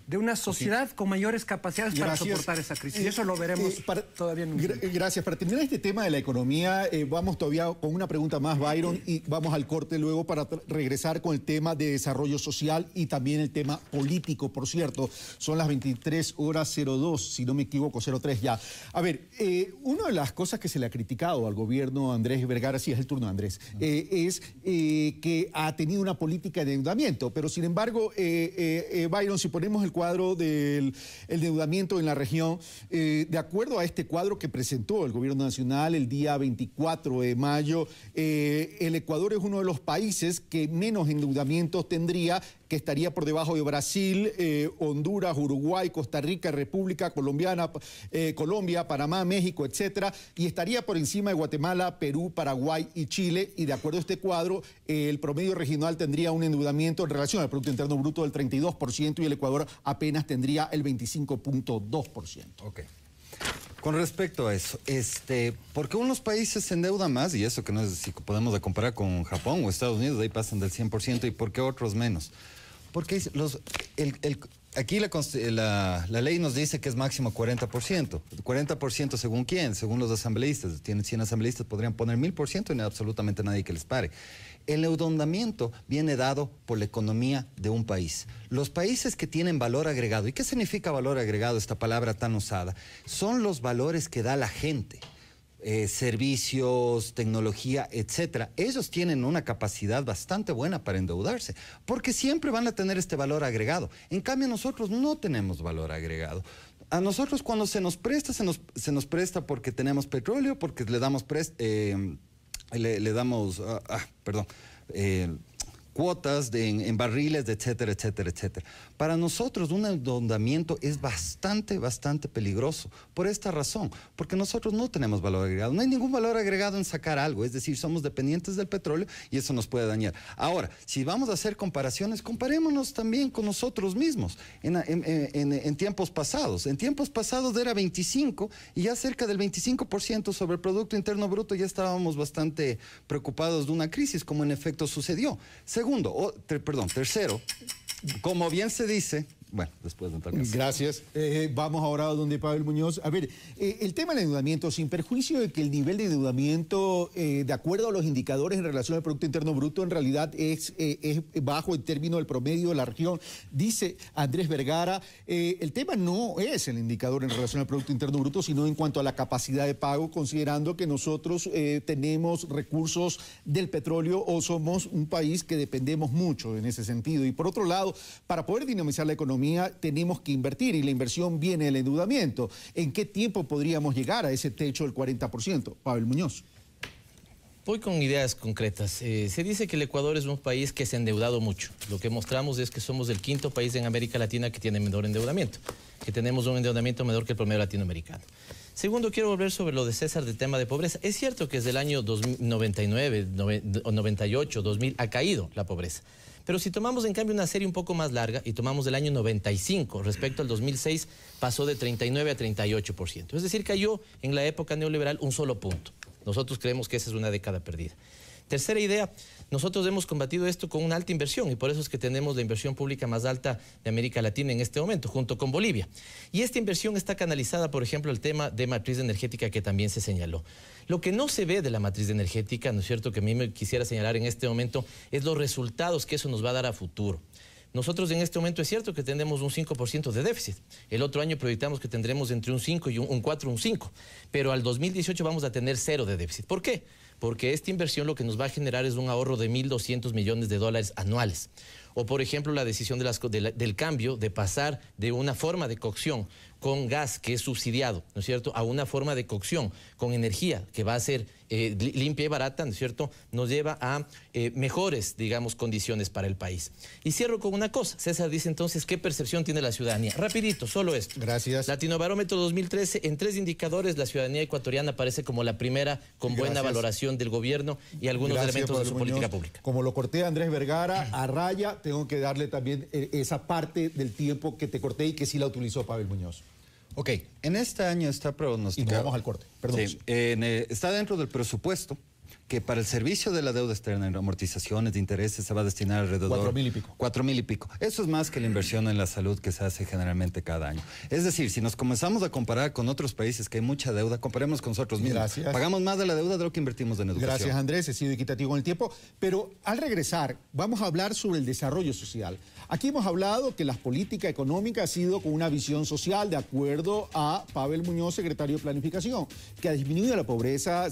de una sociedad con mayores capacidades para soportar esa crisis. Y eso lo veremos todavía en un tiempo. Gracias. Para terminar este tema de la economía, vamos todavía con una pregunta más, Byron, y vamos al corte luego para regresar con el tema de desarrollo social y también el tema político, por cierto. Son las 23:02, si no me equivoco, 03 ya. A ver, una de las cosas que se le ha criticado al gobierno Andrés Vergara, sí, es el turno de Andrés, es que ha tenido una política de endeudamiento, pero sin embargo, Byron, si ponemos el cuadro del endeudamiento en la región, de acuerdo a este cuadro que presentó el gobierno nacional el día 24 de mayo, el Ecuador es uno de los países que menos endeudamientos tendría, que estaría por debajo de Brasil, Honduras, Uruguay, Costa Rica, República Colombiana, Colombia, Panamá, México, etcétera, y estaría por encima de Guatemala, Perú, Paraguay y Chile, y de acuerdo a este cuadro, el promedio regional tendría un endeudamiento en relación al Producto Interno Bruto del 32% y el Ecuador apenas tendría el 25.2%. Ok. Con respecto a eso, ¿por qué unos países se endeudan más? Y eso que no es si podemos comparar con Japón o Estados Unidos, ahí pasan del 100%, y ¿por qué otros menos? Porque aquí la ley nos dice que es máximo 40%. 40% según quién, según los asambleístas. Tienen 100 asambleístas, podrían poner 1000% y no hay absolutamente nadie que les pare. El endeudamiento viene dado por la economía de un país. Los países que tienen valor agregado, ¿y qué significa valor agregado, esta palabra tan usada? Son los valores que da la gente. Servicios, tecnología, etcétera. Ellos tienen una capacidad bastante buena para endeudarse, porque siempre van a tener este valor agregado. En cambio, nosotros no tenemos valor agregado. A nosotros cuando se nos presta, se nos presta porque tenemos petróleo, porque le damos cuotas en barriles, etcétera, etcétera, etcétera. Para nosotros un endeudamiento es bastante peligroso por esta razón, porque nosotros no tenemos valor agregado. No hay ningún valor agregado en sacar algo, es decir, somos dependientes del petróleo y eso nos puede dañar. Ahora, si vamos a hacer comparaciones, comparémonos también con nosotros mismos en tiempos pasados. En tiempos pasados era 25 y ya cerca del 25% sobre el Producto Interno Bruto ya estábamos bastante preocupados de una crisis, como en efecto sucedió. Tercero, como bien se dice, bueno, después de entrar. Gracias. Vamos ahora a donde Pavel Muñoz. A ver, el tema del endeudamiento, sin perjuicio de que el nivel de endeudamiento, de acuerdo a los indicadores en relación al Producto Interno Bruto, en realidad es bajo en términos del promedio de la región, dice Andrés Vergara, el tema no es el indicador en relación al Producto Interno Bruto, sino en cuanto a la capacidad de pago, considerando que nosotros tenemos recursos del petróleo o somos un país que dependemos mucho en ese sentido. Y por otro lado, para poder dinamizar la economía, tenemos que invertir y la inversión viene del endeudamiento. ¿En qué tiempo podríamos llegar a ese techo del 40%? Pavel Muñoz. Voy con ideas concretas. Se dice que el Ecuador es un país que se ha endeudado mucho. Lo que mostramos es que somos el quinto país en América Latina que tiene menor endeudamiento, que tenemos un endeudamiento menor que el promedio latinoamericano. Segundo, quiero volver sobre lo de César del tema de pobreza. Es cierto que desde el año 99, 98, 2000 ha caído la pobreza. Pero si tomamos en cambio una serie un poco más larga y tomamos del año 95 respecto al 2006, pasó de 39 a 38%. Es decir, cayó en la época neoliberal un solo punto. Nosotros creemos que esa es una década perdida. Tercera idea, nosotros hemos combatido esto con una alta inversión y por eso es que tenemos la inversión pública más alta de América Latina en este momento, junto con Bolivia. Y esta inversión está canalizada, por ejemplo, al tema de matriz energética que también se señaló. Lo que no se ve de la matriz energética, ¿no es cierto?, que a mí me quisiera señalar en este momento, es los resultados que eso nos va a dar a futuro. Nosotros en este momento es cierto que tenemos un 5% de déficit. El otro año proyectamos que tendremos entre un 5 y un 4, un 5. Pero al 2018 vamos a tener 0 de déficit. ¿Por qué? Porque esta inversión lo que nos va a generar es un ahorro de 1.200 millones de dólares anuales. O, por ejemplo, la decisión del cambio de pasar de una forma de cocción con gas que es subsidiado, ¿no es cierto?, a una forma de cocción con energía que va a ser limpia y barata, ¿no es cierto?, nos lleva a mejores, digamos, condiciones para el país. Y cierro con una cosa. César dice entonces, ¿qué percepción tiene la ciudadanía? Rapidito, solo esto. Gracias. Latinobarómetro 2013, en 3 indicadores, la ciudadanía ecuatoriana aparece como la primera con buena valoración del gobierno y algunos elementos de su política pública. Como lo corté a Andrés Vergara, a raya, tengo que darle también esa parte del tiempo que te corté y que sí la utilizó Pavel Muñoz. Ok, en este año está pronosticado... Y nos vamos al corte, perdón. Sí, está dentro del presupuesto que para el servicio de la deuda externa en amortizaciones de intereses se va a destinar alrededor... 4.000 y pico. 4.000 y pico. Eso es más que la inversión en la salud que se hace generalmente cada año. Es decir, si nos comenzamos a comparar con otros países que hay mucha deuda, comparemos con nosotros mismos. Gracias. Pagamos más de la deuda de lo que invertimos en educación. Gracias, Andrés. He sido equitativo con el tiempo. Pero al regresar, vamos a hablar sobre el desarrollo social. Aquí hemos hablado que la política económica ha sido con una visión social, de acuerdo a Pavel Muñoz, secretario de Planificación, que ha disminuido la pobreza.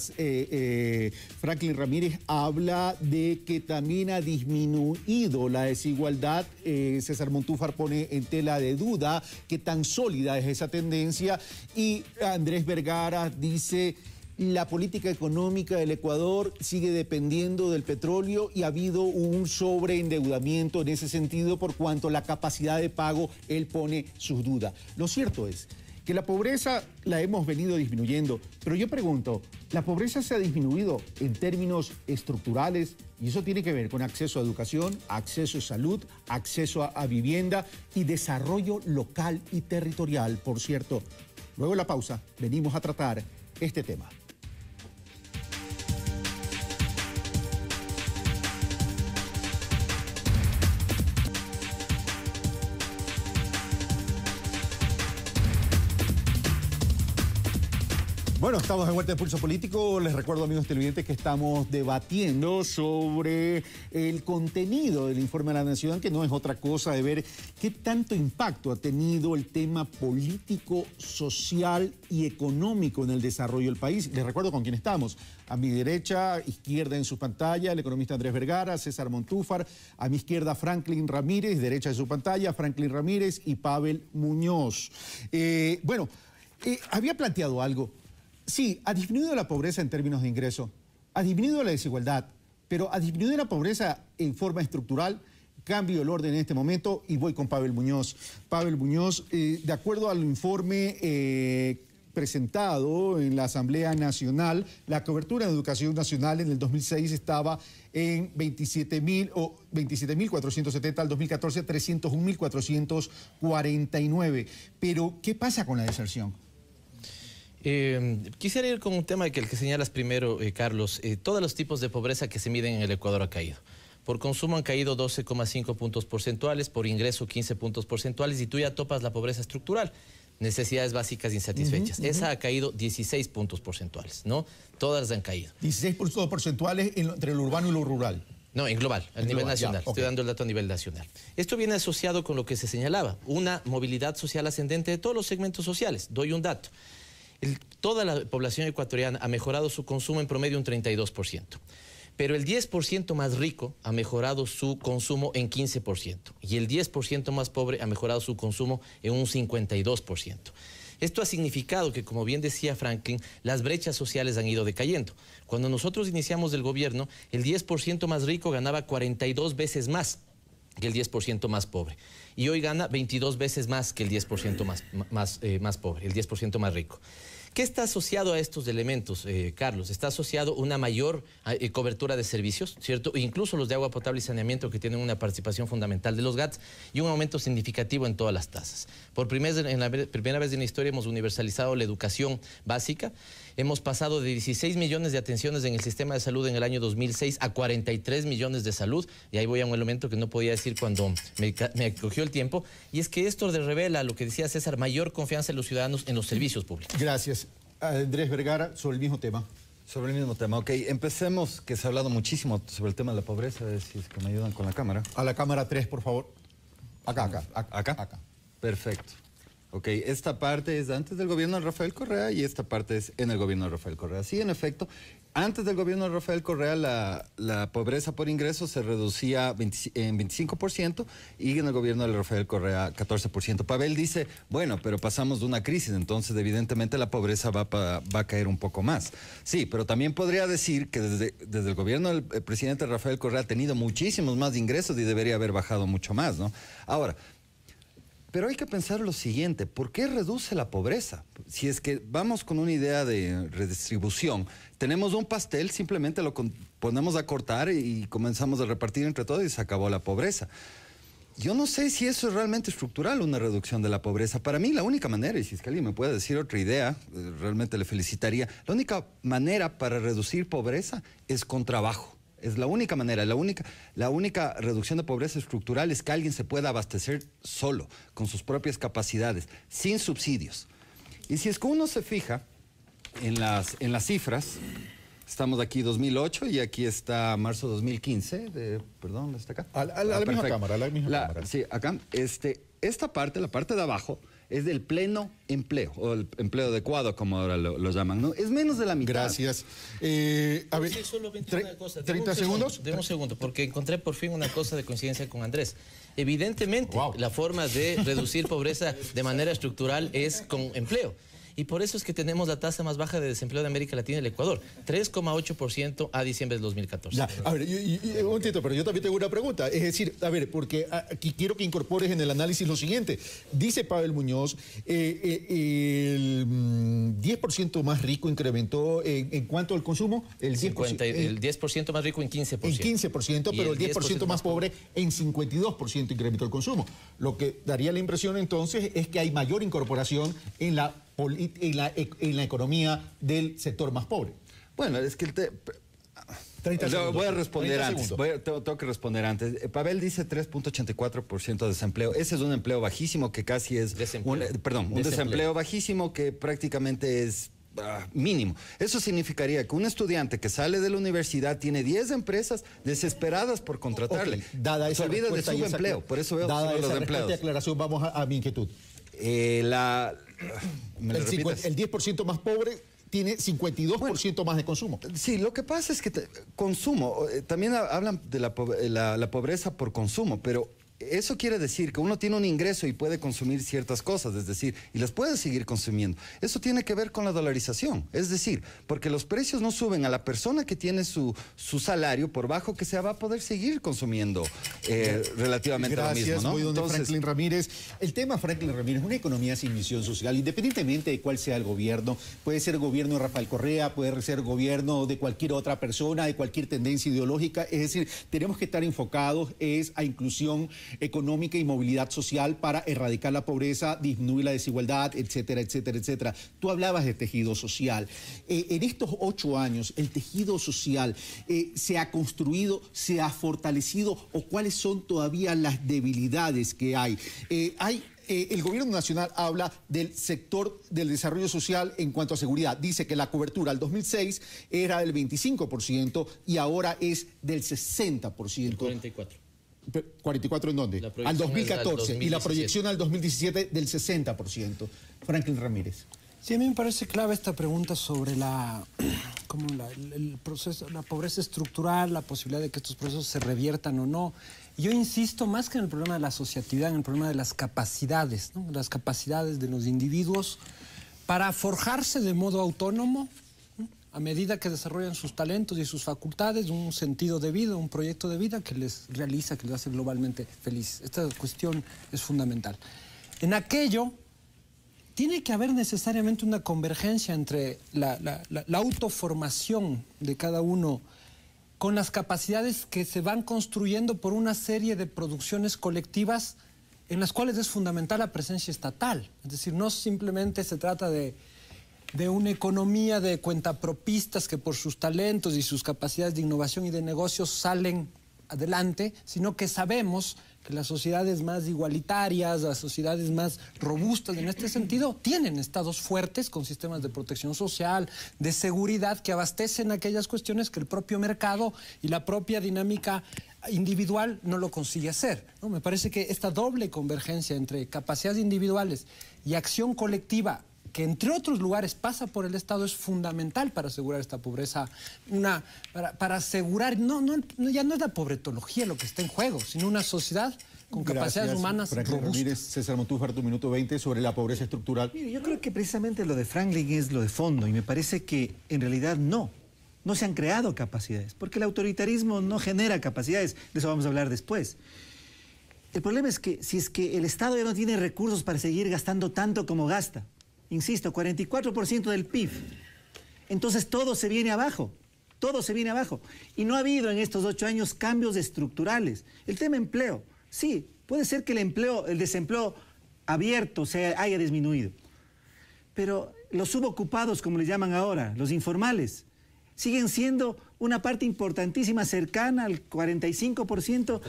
Franklin Ramírez habla de que también ha disminuido la desigualdad. César Montúfar pone en tela de duda qué tan sólida es esa tendencia. Y Andrés Vergara dice... La política económica del Ecuador sigue dependiendo del petróleo y ha habido un sobreendeudamiento en ese sentido por cuanto la capacidad de pago, él pone sus dudas. Lo cierto es que la pobreza la hemos venido disminuyendo, pero yo pregunto, ¿la pobreza se ha disminuido en términos estructurales? Y eso tiene que ver con acceso a educación, acceso a salud, acceso a vivienda y desarrollo local y territorial, por cierto. Luego de la pausa, venimos a tratar este tema. Bueno, estamos de vuelta en Pulso Político. Les recuerdo, amigos televidentes, que estamos debatiendo sobre el contenido del informe de la Nación, que no es otra cosa de ver qué tanto impacto ha tenido el tema político, social y económico en el desarrollo del país. Les recuerdo con quién estamos. A mi derecha, izquierda en su pantalla, el economista Andrés Vergara, César Montúfar. A mi izquierda, Franklin Ramírez, derecha de su pantalla, Franklin Ramírez y Pavel Muñoz. Había planteado algo. Sí, ha disminuido la pobreza en términos de ingreso, ha disminuido la desigualdad, pero ha disminuido la pobreza en forma estructural. Cambio el orden en este momento y voy con Pavel Muñoz. Pavel Muñoz, de acuerdo al informe presentado en la Asamblea Nacional, la cobertura de educación nacional en el 2006 estaba en 27.470, al 2014 301.449. Pero, ¿qué pasa con la deserción? Quisiera ir con un tema que el que señalas primero, Carlos. Todos los tipos de pobreza que se miden en el Ecuador ha caído. Por consumo han caído 12,5 puntos porcentuales, por ingreso 15 puntos porcentuales y tú ya topas la pobreza estructural, necesidades básicas insatisfechas. Esa ha caído 16 puntos porcentuales, ¿no? Todas han caído. 16 puntos porcentuales entre lo urbano y lo rural. No, en global, a nivel nacional. Estoy dando el dato a nivel nacional. Esto viene asociado con lo que se señalaba, una movilidad social ascendente de todos los segmentos sociales. Doy un dato. Toda la población ecuatoriana ha mejorado su consumo en promedio un 32%. Pero el 10% más rico ha mejorado su consumo en 15%. Y el 10% más pobre ha mejorado su consumo en un 52%. Esto ha significado que, como bien decía Franklin, las brechas sociales han ido decayendo. Cuando nosotros iniciamos el gobierno, el 10% más rico ganaba 42 veces más que el 10% más pobre. Y hoy gana 22 veces más que el 10% más pobre, el 10% más rico. ¿Qué está asociado a estos elementos, Carlos? Está asociado una mayor cobertura de servicios, ¿cierto? Incluso los de agua potable y saneamiento, que tienen una participación fundamental de los GATS, y un aumento significativo en todas las tasas. Por primera vez en la historia hemos universalizado la educación básica. Hemos pasado de 16 millones de atenciones en el sistema de salud en el año 2006 a 43 millones de salud. Y ahí voy a un elemento que no podía decir cuando me cogió el tiempo. Y es que esto revela lo que decía César, mayor confianza de los ciudadanos en los servicios públicos. Gracias. Andrés Vergara, sobre el mismo tema. Sobre el mismo tema, ok. Empecemos, que se ha hablado muchísimo sobre el tema de la pobreza, si es que me ayudan con la cámara. A la cámara 3, por favor. Acá. Perfecto. Ok, esta parte es antes del gobierno de Rafael Correa y esta parte es en el gobierno de Rafael Correa. Sí, en efecto, antes del gobierno de Rafael Correa la pobreza por ingresos se reducía en 25% y en el gobierno de Rafael Correa 14%. Pavel dice, bueno, pero pasamos de una crisis, entonces evidentemente la pobreza va a caer un poco más. Sí, pero también podría decir que desde el gobierno del presidente Rafael Correa ha tenido muchísimos más ingresos y debería haber bajado mucho más, ¿no? Ahora, pero hay que pensar lo siguiente, ¿por qué reduce la pobreza? Si es que vamos con una idea de redistribución, tenemos un pastel, simplemente lo ponemos a cortar y comenzamos a repartir entre todos y se acabó la pobreza. Yo no sé si eso es realmente estructural, una reducción de la pobreza. Para mí la única manera, y si es que alguien me puede decir otra idea, realmente le felicitaría, la única manera para reducir pobreza es con trabajo. Es la única manera, la única reducción de pobreza estructural es que alguien se pueda abastecer solo, con sus propias capacidades, sin subsidios. Y si es que uno se fija en las cifras, estamos aquí 2008 y aquí está marzo 2015, perdón, ¿está acá? A la misma cámara, cámara. Sí, acá. Esta parte, la parte de abajo, es del pleno empleo, o el empleo adecuado, como ahora lo llaman, ¿no? Es menos de la mitad. Gracias. A ver, Sí, solamente una cosa. 30 segundos. De un segundo, porque encontré por fin una cosa de coincidencia con Andrés. Evidentemente, la forma de reducir pobreza de manera estructural es con empleo. Y por eso es que tenemos la tasa más baja de desempleo de América Latina y el Ecuador, 3,8% a diciembre del 2014. Ya, a ver, un momentito, pero yo también tengo una pregunta. Es decir, a ver, porque aquí quiero que incorpores en el análisis lo siguiente. Dice Pavel Muñoz, el 10% más rico incrementó en cuanto al consumo, el 10%. El 10% más rico en 15%. En 15%, pero el 10% más pobre en 52% incrementó el consumo. Lo que daría la impresión entonces es que hay mayor incorporación en la economía del sector más pobre. Bueno, es que voy a responder antes. Tengo que responder antes. Pavel dice 3.84% de desempleo. Ese es un empleo bajísimo que casi es... un desempleo bajísimo que prácticamente es mínimo. Eso significaría que un estudiante que sale de la universidad tiene 10 empresas desesperadas por contratarle. Okay. Dada esa se olvida de respuesta su empleo. Por eso veo dada los esa empleados. respuesta y aclaración, vamos a mi inquietud. ¿Me lo repites? El 10% más pobre tiene 52% más de consumo. Sí, lo que pasa es que consumo, también hablan de la pobreza por consumo, pero eso quiere decir que uno tiene un ingreso y puede consumir ciertas cosas, es decir, y las puede seguir consumiendo. Eso tiene que ver con la dolarización, es decir, porque los precios no suben a la persona que tiene su salario, por bajo que sea, va a poder seguir consumiendo relativamente lo mismo, ¿no? Voy donde Franklin Ramírez. El tema, Franklin Ramírez, una economía sin misión social, independientemente de cuál sea el gobierno, puede ser el gobierno de Rafael Correa, puede ser el gobierno de cualquier otra persona, de cualquier tendencia ideológica, es decir, tenemos que estar enfocados a inclusión económica y movilidad social para erradicar la pobreza, disminuir la desigualdad, etcétera, etcétera, etcétera. Tú hablabas de tejido social. En estos 8 años, ¿el tejido social se ha construido, se ha fortalecido o cuáles son todavía las debilidades que hay? El gobierno nacional habla del sector del desarrollo social en cuanto a seguridad. Dice que la cobertura al 2006 era del 25% y ahora es del 60%. 44. ¿44 en dónde? Al 2014 y la proyección al 2017 del 60%. Franklin Ramírez. Sí, a mí me parece clave esta pregunta sobre el proceso, la pobreza estructural, la posibilidad de que estos procesos se reviertan o no. Yo insisto más que en el problema de la asociatividad, en el problema de las capacidades, ¿no? Las capacidades de los individuos para forjarse de modo autónomo, ¿no? A medida que desarrollan sus talentos y sus facultades, un sentido de vida, un proyecto de vida que les realiza, que les hace globalmente felices. Esta cuestión es fundamental. En aquello tiene que haber necesariamente una convergencia entre la autoformación de cada uno con las capacidades que se van construyendo por una serie de producciones colectivas en las cuales es fundamental la presencia estatal. Es decir, no simplemente se trata de una economía de cuentapropistas que por sus talentos y sus capacidades de innovación y de negocios salen adelante, sino que sabemos que las sociedades más igualitarias, las sociedades más robustas en este sentido, tienen estados fuertes con sistemas de protección social, de seguridad, que abastecen aquellas cuestiones que el propio mercado y la propia dinámica individual no lo consigue hacer, ¿no? Me parece que esta doble convergencia entre capacidades individuales y acción colectiva, que entre otros lugares pasa por el Estado, es fundamental para asegurar esta pobreza, para asegurar, ya no es la pobretología lo que está en juego, sino una sociedad con capacidades humanas Franklin robustas. Ramírez, César Montúfar, tu minuto 20 sobre la pobreza estructural. Mire, yo creo que precisamente lo de Franklin es lo de fondo, y me parece que en realidad no se han creado capacidades, porque el autoritarismo no genera capacidades, de eso vamos a hablar después. El problema es que si es que el Estado ya no tiene recursos para seguir gastando tanto como gasta, insisto, 44% del PIB. Entonces todo se viene abajo, todo se viene abajo. Y no ha habido en estos 8 años cambios estructurales. El tema empleo, sí, puede ser que el desempleo abierto haya disminuido. Pero los subocupados, como les llaman ahora, los informales, siguen siendo una parte importantísima, cercana al 45%,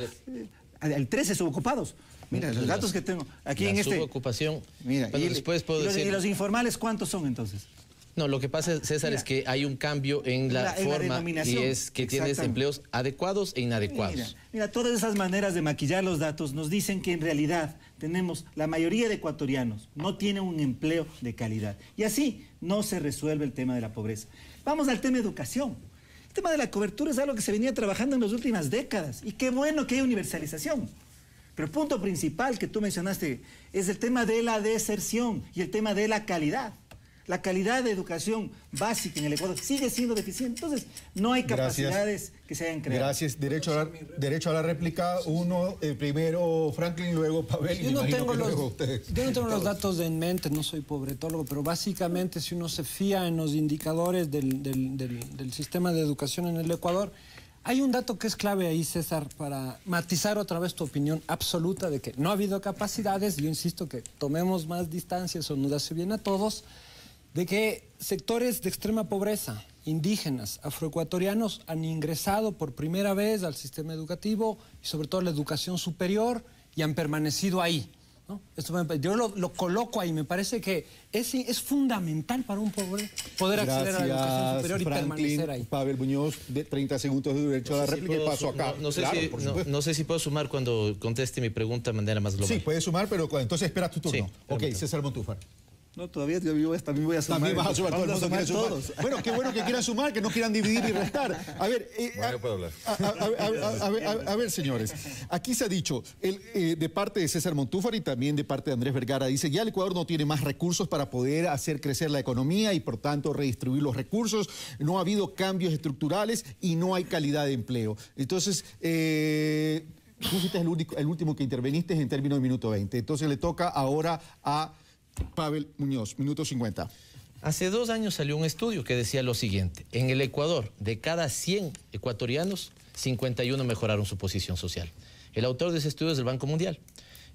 al 13% subocupados. Mira, los datos que tengo aquí en este... subocupación. Mira, Bueno, después puedo decir... ¿Y los informales cuántos son entonces? No, lo que pasa, César, es que hay un cambio en la forma y es que tienes empleos adecuados e inadecuados. Mira, todas esas maneras de maquillar los datos nos dicen que en realidad tenemos, la mayoría de ecuatorianos no tienen un empleo de calidad. Y así no se resuelve el tema de la pobreza. Vamos al tema de educación. El tema de la cobertura es algo que se venía trabajando en las últimas décadas. Y qué bueno que hay universalización. Pero el punto principal que tú mencionaste es el tema de la deserción y el tema de la calidad. La calidad de educación básica en el Ecuador sigue siendo deficiente. Entonces, no hay capacidades que se hayan creado. Gracias. Derecho a la réplica. Primero Franklin, luego Pavel. Yo no tengo los datos en mente, no soy pobretólogo, pero básicamente si uno se fía en los indicadores del sistema de educación en el Ecuador, hay un dato que es clave ahí, César, para matizar otra vez tu opinión absoluta de que no ha habido capacidades. Yo insisto que tomemos más distancia, eso nos hace bien a todos, de que sectores de extrema pobreza, indígenas, afroecuatorianos, han ingresado por primera vez al sistema educativo y sobre todo a la educación superior y han permanecido ahí, ¿no? Yo lo coloco ahí, me parece que es fundamental para un pobre poder acceder a la educación superior y permanecer ahí. Pavel Muñoz, de 30 segundos de derecho a la réplica y paso acá. No sé si puedo sumar cuando conteste mi pregunta de manera más global. Sí, puedes sumar, pero entonces espera tu turno. Sí, ok, César Montúfar. No, todavía yo también voy a sumar. También vas a sumar, todo el mundo quiere sumar. Todos. Bueno, qué bueno que quieran sumar, que no quieran dividir y restar. A ver, bueno, puedo hablar. A ver, señores, aquí se ha dicho, de parte de César Montúfar y también de parte de Andrés Vergara, dice, ya el Ecuador no tiene más recursos para poder hacer crecer la economía y por tanto redistribuir los recursos, no ha habido cambios estructurales y no hay calidad de empleo. Entonces, tú fuiste el último que interveniste en términos de minuto 20. Entonces le toca ahora a Pavel Muñoz, minuto 50. Hace 2 años salió un estudio que decía lo siguiente: en el Ecuador, de cada 100 ecuatorianos, 51 mejoraron su posición social. El autor de ese estudio es el Banco Mundial.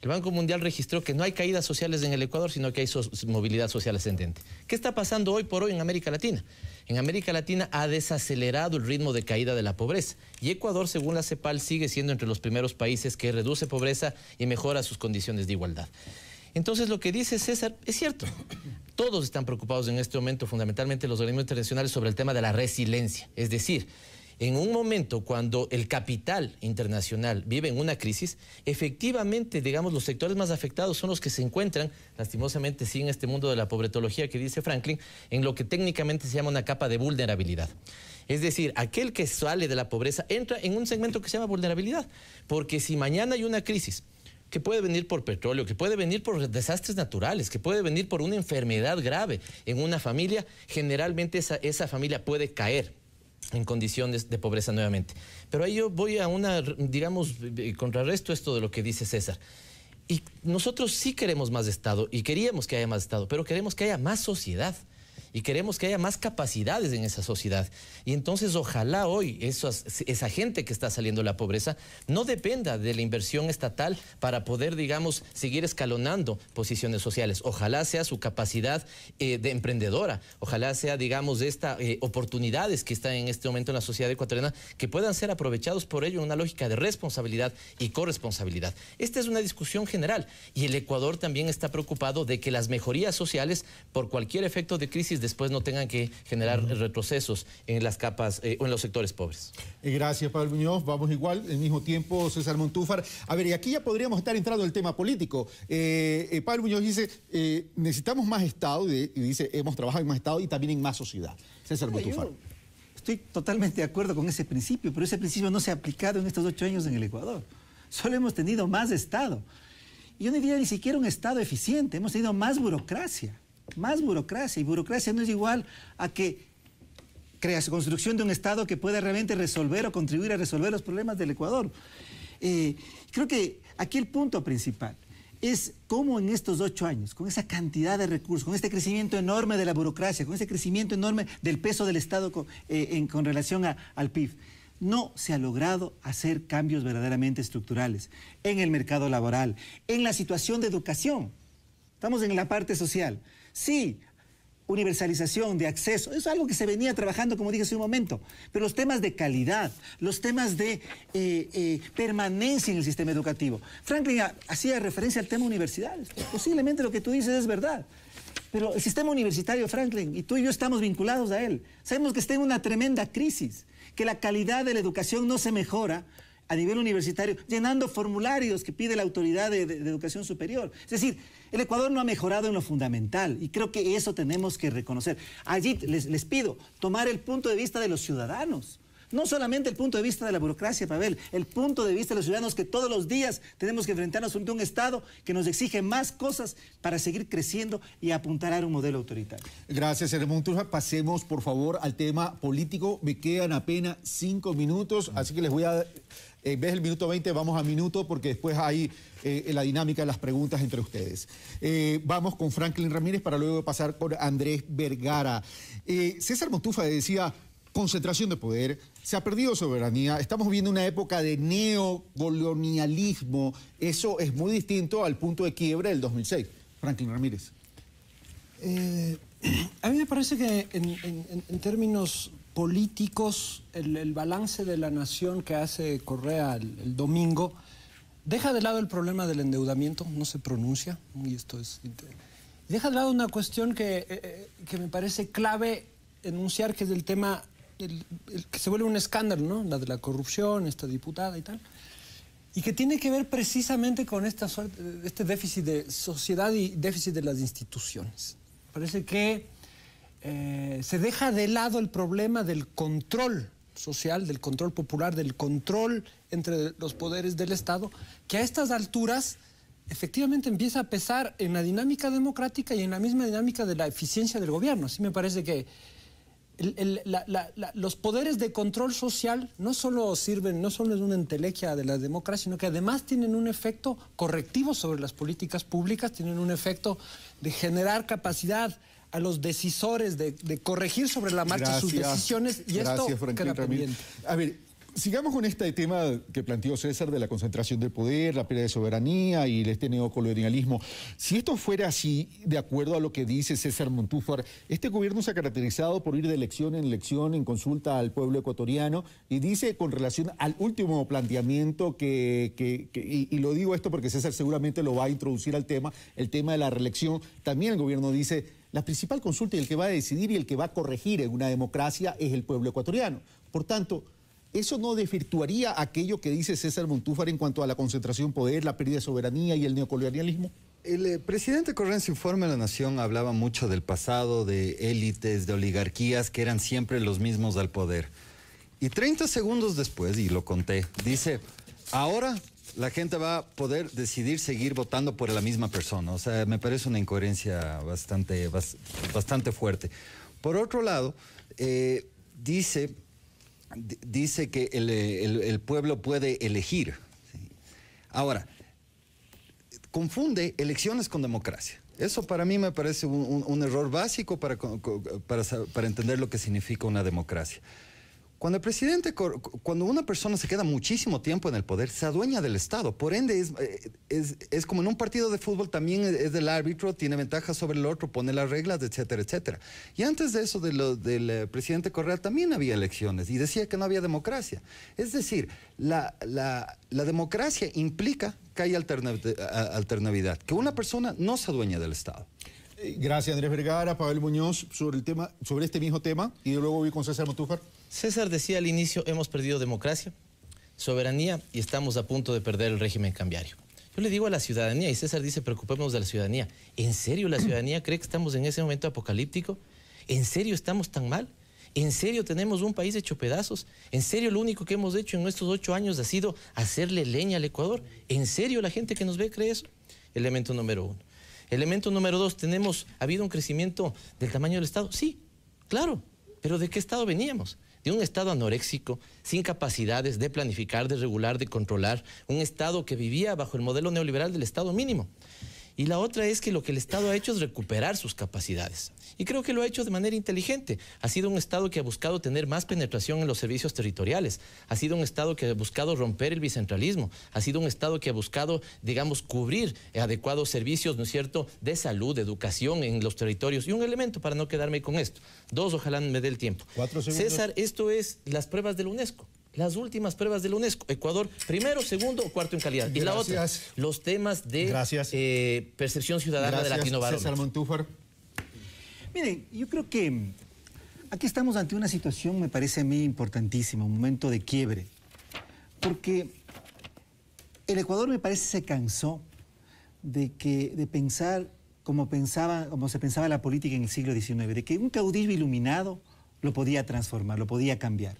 El Banco Mundial registró que no hay caídas sociales en el Ecuador, sino que hay movilidad social ascendente. ¿Qué está pasando hoy por hoy en América Latina? En América Latina ha desacelerado el ritmo de caída de la pobreza. Y Ecuador, según la CEPAL, sigue siendo entre los primeros países que reduce pobreza y mejora sus condiciones de igualdad. Entonces, lo que dice César es cierto. Todos están preocupados en este momento, fundamentalmente los organismos internacionales, sobre el tema de la resiliencia. Es decir, en un momento cuando el capital internacional vive en una crisis, efectivamente, digamos, los sectores más afectados son los que se encuentran, lastimosamente, sí, en este mundo de la pobretología que dice Franklin, en lo que técnicamente se llama una capa de vulnerabilidad. Es decir, aquel que sale de la pobreza entra en un segmento que se llama vulnerabilidad. Porque si mañana hay una crisis que puede venir por petróleo, que puede venir por desastres naturales, que puede venir por una enfermedad grave en una familia, generalmente esa familia puede caer en condiciones de pobreza nuevamente. Pero ahí yo voy a digamos, contrarresto esto de lo que dice César. Y nosotros sí queremos más Estado y queríamos que haya más Estado, pero queremos que haya más sociedad. Y queremos que haya más capacidades en esa sociedad. Y entonces ojalá hoy esa gente que está saliendo de la pobreza no dependa de la inversión estatal para poder, digamos, seguir escalonando posiciones sociales. Ojalá sea su capacidad de emprendedora. Ojalá sea, digamos, de estas oportunidades que están en este momento en la sociedad ecuatoriana que puedan ser aprovechados por ello en una lógica de responsabilidad y corresponsabilidad. Esta es una discusión general. Y el Ecuador también está preocupado de que las mejorías sociales, por cualquier efecto de crisis, después no tengan que generar retrocesos en las capas o en los sectores pobres. Gracias, Pablo Muñoz. Vamos igual, al mismo tiempo, César Montúfar. A ver, y aquí ya podríamos estar entrando en el tema político. Pablo Muñoz dice, necesitamos más Estado, y dice, hemos trabajado en más Estado y también en más sociedad. César Montúfar. Estoy totalmente de acuerdo con ese principio, pero ese principio no se ha aplicado en estos 8 años en el Ecuador. Solo hemos tenido más Estado. Y yo no diría ni siquiera un Estado eficiente, hemos tenido más burocracia. Más burocracia, y burocracia no es igual a que creas construcción de un Estado que pueda realmente resolver o contribuir a resolver los problemas del Ecuador. Creo que aquí el punto principal es cómo en estos 8 años, con esa cantidad de recursos, con este crecimiento enorme de la burocracia, con este crecimiento enorme del peso del Estado con relación al PIB, no se ha logrado hacer cambios verdaderamente estructurales en el mercado laboral, en la situación de educación. Estamos en la parte social. Sí, universalización de acceso, es algo que se venía trabajando, como dije hace un momento, pero los temas de calidad, los temas de permanencia en el sistema educativo. Franklin hacía referencia al tema universidades. Posiblemente lo que tú dices es verdad, pero el sistema universitario, Franklin, y tú y yo estamos vinculados a él, sabemos que está en una tremenda crisis, que la calidad de la educación no se mejora a nivel universitario, llenando formularios que pide la autoridad de educación superior. Es decir, el Ecuador no ha mejorado en lo fundamental y creo que eso tenemos que reconocer. Allí les pido tomar el punto de vista de los ciudadanos, no solamente el punto de vista de la burocracia, Pavel, el punto de vista de los ciudadanos que todos los días tenemos que enfrentarnos frente a un Estado que nos exige más cosas para seguir creciendo y apuntalar un modelo autoritario. Gracias, señor Montúfar. Pasemos, por favor, al tema político. Me quedan apenas 5 minutos, así que les voy a... En vez del minuto 20, vamos a minuto, porque después hay la dinámica de las preguntas entre ustedes. Vamos con Franklin Ramírez para luego pasar por Andrés Vergara. César Montúfar decía, concentración de poder, se ha perdido soberanía, estamos viviendo una época de neocolonialismo. Eso es muy distinto al punto de quiebre del 2006. Franklin Ramírez. A mí me parece que en términos políticos, el balance de la nación que hace Correa el domingo deja de lado el problema del endeudamiento, no se pronuncia, y esto es... Deja de lado una cuestión que me parece clave enunciar, que es el tema el que se vuelve un escándalo, ¿no? La de la corrupción, esta diputada y tal, y que tiene que ver precisamente con este déficit de sociedad y déficit de las instituciones. Parece que se deja de lado el problema del control social, del control popular, del control entre los poderes del Estado, que a estas alturas efectivamente empieza a pesar en la dinámica democrática y en la misma dinámica de la eficiencia del gobierno. Así me parece que los poderes de control social no solo sirven, no solo es una entelequia de la democracia, sino que además tienen un efecto correctivo sobre las políticas públicas, tienen un efecto de generar capacidad a los decisores de corregir sobre la marcha sus decisiones, y esto queda pendiente. A ver, sigamos con este tema que planteó César de la concentración del poder, la pérdida de soberanía y este neocolonialismo. Si esto fuera así, de acuerdo a lo que dice César Montúfar, este gobierno se ha caracterizado por ir de elección en elección en consulta al pueblo ecuatoriano, y dice con relación al último planteamiento y lo digo esto porque César seguramente lo va a introducir al tema, el tema de la reelección, también el gobierno dice: la principal consulta y el que va a decidir y el que va a corregir en una democracia es el pueblo ecuatoriano. Por tanto, ¿eso no desvirtuaría aquello que dice César Montúfar en cuanto a la concentración de poder, la pérdida de soberanía y el neocolonialismo? El presidente Correa en su informe a la Nación hablaba mucho del pasado, de élites, de oligarquías que eran siempre los mismos al poder. Y 30 segundos después, y lo conté, dice: ahora la gente va a poder decidir seguir votando por la misma persona. O sea, me parece una incoherencia bastante fuerte. Por otro lado, dice que el pueblo puede elegir. ¿Sí? Ahora, confunde elecciones con democracia. Eso para mí me parece un error básico para entender lo que significa una democracia. Cuando una persona se queda muchísimo tiempo en el poder, se adueña del Estado. Por ende, es como en un partido de fútbol, también es del árbitro, tiene ventajas sobre el otro, pone las reglas, etcétera, etcétera. Y antes de eso, del presidente Correa, también había elecciones y decía que no había democracia. Es decir, la democracia implica que hay alternabilidad, que una persona no se adueña del Estado. Gracias, Andrés Vergara. Pavel Muñoz, sobre este mismo tema, y luego voy con César Montúfar. César decía al inicio, hemos perdido democracia, soberanía y estamos a punto de perder el régimen cambiario. Yo le digo a la ciudadanía, y César dice, preocupémonos de la ciudadanía. ¿En serio la ciudadanía cree que estamos en ese momento apocalíptico? ¿En serio estamos tan mal? ¿En serio tenemos un país hecho pedazos? ¿En serio lo único que hemos hecho en estos 8 años ha sido hacerle leña al Ecuador? ¿En serio la gente que nos ve cree eso? Elemento número 1. Elemento número 2, ¿ha habido un crecimiento del tamaño del Estado? Sí, claro, pero ¿de qué Estado veníamos? De un Estado anoréxico, sin capacidades de planificar, de regular, de controlar, un Estado que vivía bajo el modelo neoliberal del Estado mínimo. Y la otra es que lo que el Estado ha hecho es recuperar sus capacidades. Y creo que lo ha hecho de manera inteligente. Ha sido un Estado que ha buscado tener más penetración en los servicios territoriales. Ha sido un Estado que ha buscado romper el bicentralismo. Ha sido un Estado que ha buscado, digamos, cubrir adecuados servicios, ¿no es cierto?, de salud, de educación en los territorios. Y un elemento para no quedarme con esto. 2, ojalá me dé el tiempo. 4 segundos. César, esto es las pruebas de la UNESCO. Las últimas pruebas de la UNESCO. Ecuador, primero, segundo o cuarto en calidad. Y la otra, los temas de percepción ciudadana de Latinobarómetro. César Montúfar. Miren, yo creo que aquí estamos ante una situación, me parece a mí, importantísima, un momento de quiebre. Porque el Ecuador, me parece, se cansó de pensar como se pensaba la política en el siglo XIX, de que un caudillo iluminado lo podía transformar, lo podía cambiar.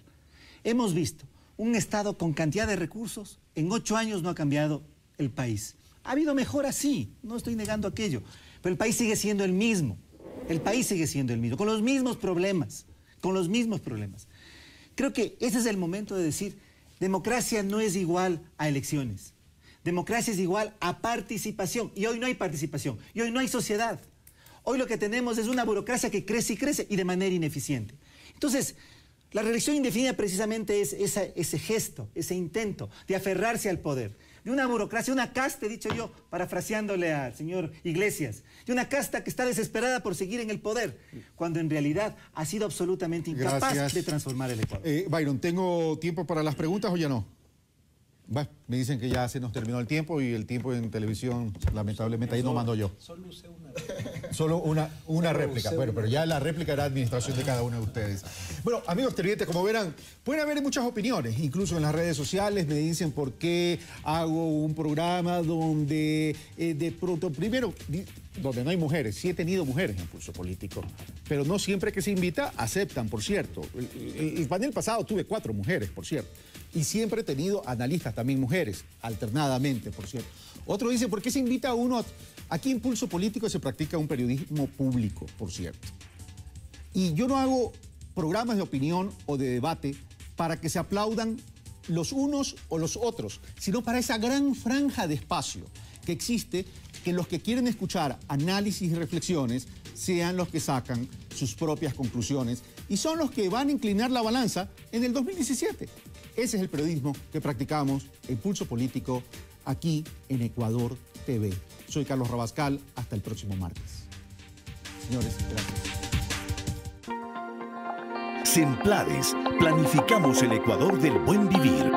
Hemos visto un Estado con cantidad de recursos, en 8 años no ha cambiado el país. Ha habido mejora, sí, no estoy negando aquello, pero el país sigue siendo el mismo. El país sigue siendo el mismo, con los mismos problemas, Creo que ese es el momento de decir, democracia no es igual a elecciones. Democracia es igual a participación. Y hoy no hay participación, y hoy no hay sociedad. Hoy lo que tenemos es una burocracia que crece y crece y de manera ineficiente. Entonces, la reelección indefinida precisamente es ese gesto, ese intento de aferrarse al poder, de una burocracia, una casta, he dicho yo, parafraseándole al señor Iglesias, de una casta que está desesperada por seguir en el poder, cuando en realidad ha sido absolutamente incapaz de transformar el Ecuador. Byron, ¿tengo tiempo para las preguntas o ya no? Me dicen que ya se nos terminó el tiempo y el tiempo en televisión, lamentablemente, ahí no mando yo. Solo usé una. Solo una réplica. Bueno, pero ya la réplica era administración de cada uno de ustedes. Bueno, amigos televidentes, como verán, pueden haber muchas opiniones, incluso en las redes sociales me dicen por qué hago un programa donde de pronto, primero, donde no hay mujeres. Sí he tenido mujeres en Pulso Político, pero no siempre que se invita aceptan, por cierto. El panel pasado tuve 4 mujeres, por cierto. Y siempre he tenido analistas también mujeres, alternadamente, por cierto. Otro dice, ¿por qué se invita a uno? Aquí en Pulso Político se practica un periodismo público, por cierto. Y yo no hago programas de opinión o de debate para que se aplaudan los unos o los otros, sino para esa gran franja de espacio que existe, que los que quieren escuchar análisis y reflexiones sean los que sacan sus propias conclusiones y son los que van a inclinar la balanza en el 2017. Ese es el periodismo que practicamos en Pulso Político aquí en Ecuador TV. Soy Carlos Rabascal, hasta el próximo martes. Señores, gracias. Semplades, planificamos el Ecuador del buen vivir.